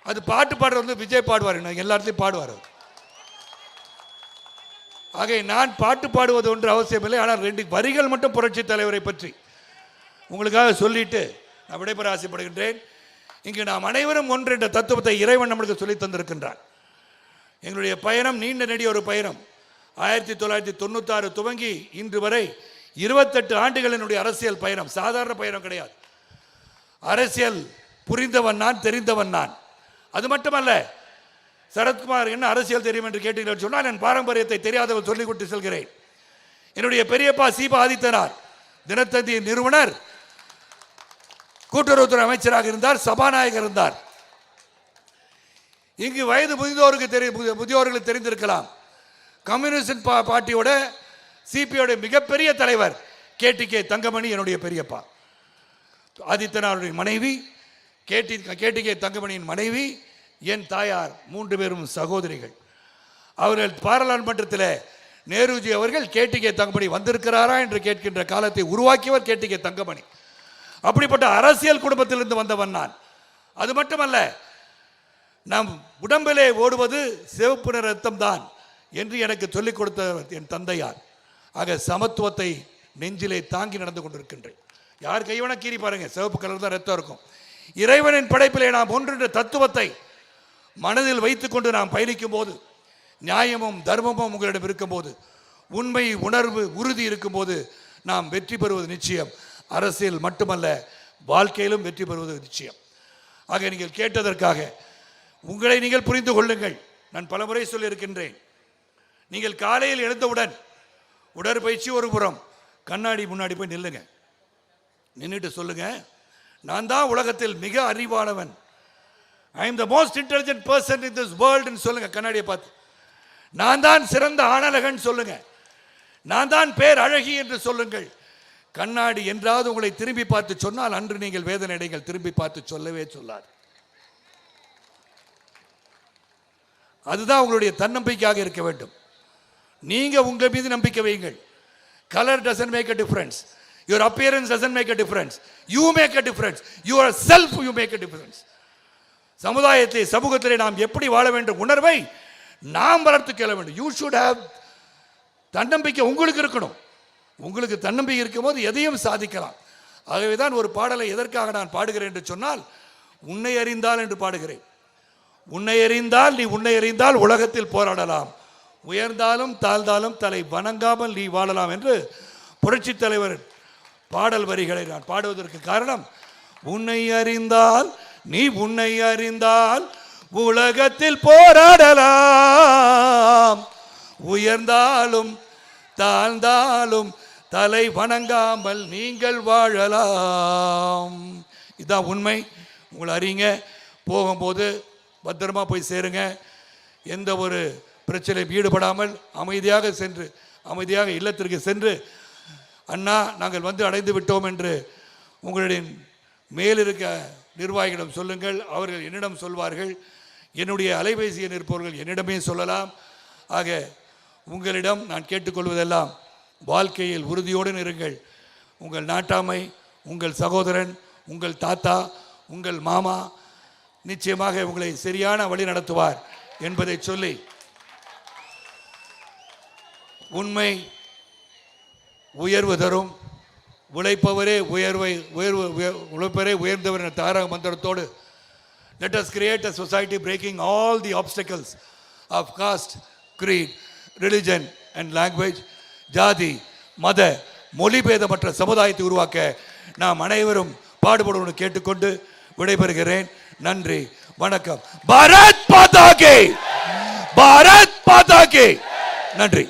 அது பாட்டு பாடுறது வந்து விஜய் பாடுவார், எல்லாத்தையும் பாடுவார். ஆக நான் பாட்டு பாடுவது ஒன்று அவசியமில்லை. ஆனால் 2 வரிகள் மட்டும் புரட்சி தலைவரை பற்றி உங்களுக்காக சொல்லிட்டு நான் விடைபெற ஆசைப்படுகின்றேன். இங்கு நாம் அனைவரும் ஒன்று என்ற தத்துவத்தை இறைவன் நம்மளுக்கு சொல்லி தந்திருக்கின்றான். எங்களுடைய பயணம் நீண்ட நெடிய ஒரு பயணம். 1996 துவங்கி இன்று வரை 28 ஆண்டுகள் என்னுடைய அரசியல் பயணம். சாதாரண பயணம் கிடையாது. அரசியல் புரிந்தவன் நான், தெரிந்தவன் நான். அது மட்டுமல்ல, சரத்குமார் என்ன அரசியல் தெரியும் என்று கேட்டீர்கள் சொன்னால் என் பாரம்பரியத்தை தெரியாதவர்கள் சொல்லிக் கொண்டு செல்கிறேன். என்னுடைய பெரியப்பா சீபா ஆதித்தனார் தினத்தந்தியின் நிறுவனர், கூட்டுறவுத்துறை அமைச்சராக இருந்தார், சபாநாயகர் இருந்தார். இங்கு வயது முதியோர்களுக்கு தெரிந்திருக்கலாம், கம்யூனிஸ்ட் பார்ட்டியோட சிபியோட மிகப்பெரிய தலைவர் கேடிகே தங்கமணி என்னுடைய பெரியப்பா. ஆதித்தனாருடைய மனைவி கேடிகே தங்கமணியின் மனைவி என் தாயார், 3 பேரும் சகோதரிகள். அவர்கள் பாராளுமன்றத்தில் நேருஜி அவர்கள் கேடிகே தங்கமணி வந்திருக்கிறாரா என்று கேட்கின்ற காலத்தை உருவாக்கியவர் கேடிகே தங்கமணி. அப்படிப்பட்ட அரசியல் குடும்பத்திலிருந்து வந்தவன் நான். அது மட்டுமல்ல, நம் உடம்பிலே ஓடுவது சிவப்பு நிற ரத்தம் தான் என்று எனக்கு சொல்லிக் கொடுத்த என் தந்தையார். ஆக சமத்துவத்தை நெஞ்சிலே தாங்கி நடந்து கொண்டிருக்கின்றேன். யார் கைவன கீறி பாருங்க, சிவப்பு கலர் தான் ரத்தம் இருக்கும். இறைவனின் படைப்பிலே நாம் ஒன்று தத்துவத்தை மனதில் வைத்துக்கொண்டு நாம் பயணிக்கும் போது, நியாயமும் தர்மமும் உங்களிடம் இருக்கும்போது, உண்மை உணர்வு உறுதி இருக்கும்போது நாம் வெற்றி பெறுவது நிச்சயம். அரசியல் மட்டுமல்ல, வாழ்க்கையிலும் வெற்றி பெறுவது நிச்சயம். ஆக நீங்கள் கேட்டதற்காக உங்களை நீங்கள் புரிந்து கொள்ளுங்கள். நான் பலமுறை சொல்லியிருக்கின்றேன், நீங்கள் காலையில் எழுந்தவுடன் உடற்பயிற்சி ஒரு புறம், கண்ணாடி முன்னாடி போய் நில்லுங்க. நின்றுட்டு சொல்லுங்க, நான் தான் உலகத்தில் மிக அறிவானவன், I am the most intelligent person in this world ன்னு சொல்லுங்க. கண்ணாடியை பார்த்து நான் தான் சிறந்த ஆணழகன் சொல்லுங்க, நான் தான் பேர் அழகி என்று சொல்லுங்கள். கண்ணாடி என்றாவது உங்களை திரும்பி பார்த்து சொன்னால் அன்று நீங்கள் வேதனை அடைங்கள். திரும்பி பார்த்து சொல்லவே சொல்லாது. அதுதான் உங்களுடைய தன்னம்பிக்கையாக இருக்க வேண்டும். நீங்க உங்கள் மீது நம்பிக்கை வையுங்கள். Colour doesn't make a difference, your appearance doesn't make a difference, you make a difference, yourself you make a difference. சமுதாயத்தை சமூகத்திலே நாம் எப்படி வாழ வேண்டும் உணர்வை நாம் வளர்த்து கொள்ள வேண்டும். யூ ஷுட் ஹேவ் தன்னம்பிக்கை உங்களுக்கு இருக்கணும். உங்களுக்கு தன்னம்பிக்கை இருக்கும் போது எதையும் சாதிக்கலாம். ஆகவே தான் ஒரு பாடலை எதற்காக நான் பாடுகிறேன் என்று சொன்னால், உன்னை அறிந்தால் என்று பாடுகிறேன். உன்னை அறிந்தால் நீ உன்னை அறிந்தால் உலகத்தில் போராடலாம், உயர்ந்தாலும் தாழ்ந்தாலும் தலை வணங்காமல் நீ வாழலாம் என்று புரட்சி தலைவர் பாடல் வரிகளை நான் பாடுவதற்கு காரணம், உன்னை அறிந்தால் நீ உன்னை அறிந்தால் உலகத்தில் போராடலாம், உயர்ந்தாலும் தாழ்ந்தாலும் தலை வணங்காமல் நீங்கள் வாழலாம். இதுதான் உண்மை. உங்களை அறிங்க. போகும்போது பத்திரமா போய் சேருங்க. எந்த ஒரு பிரச்சனையும் ஈடுபடாமல் அமைதியாக சென்று, அமைதியாக இல்லத்திற்கு சென்று, அண்ணா நாங்கள் வந்து அடைந்து விட்டோம் என்று உங்களுடைய மேலிருக்க நிர்வாகிகளிடம் சொல்லுங்கள். அவர்கள் என்னிடம் சொல்வார்கள். என்னுடைய அலைபேசியில் இருப்பவர்கள் என்னிடமே சொல்லலாம். ஆக உங்களிடம் நான் கேட்டுக்கொள்வதெல்லாம், வாழ்க்கையில் உறுதியோடு இருங்கள். உங்கள் நாட்டாமை, உங்கள் சகோதரன், உங்கள் தாத்தா, உங்கள் மாமா நிச்சயமாக உங்களை சரியான வழி நடத்துவார் என்பதை சொல்லி, உண்மை உயர்வு தரும், உழைப்பவரே உழைப்பவரே உயர்ந்தவர் என்ற தாரக மந்திரத்தோடு, let us create a society breaking all the obstacles of caste, creed, religion and language, ஜாதி மத மொழி பேதமற்ற சமுதாயத்தை உருவாக்க நாம் அனைவரும் பாடுபடுவோம் கேட்டுக்கொண்டு விடைபெறுகிறேன். நன்றி, வணக்கம். பாரத் மாதா கி, பாரத் மாதா கி. நன்றி.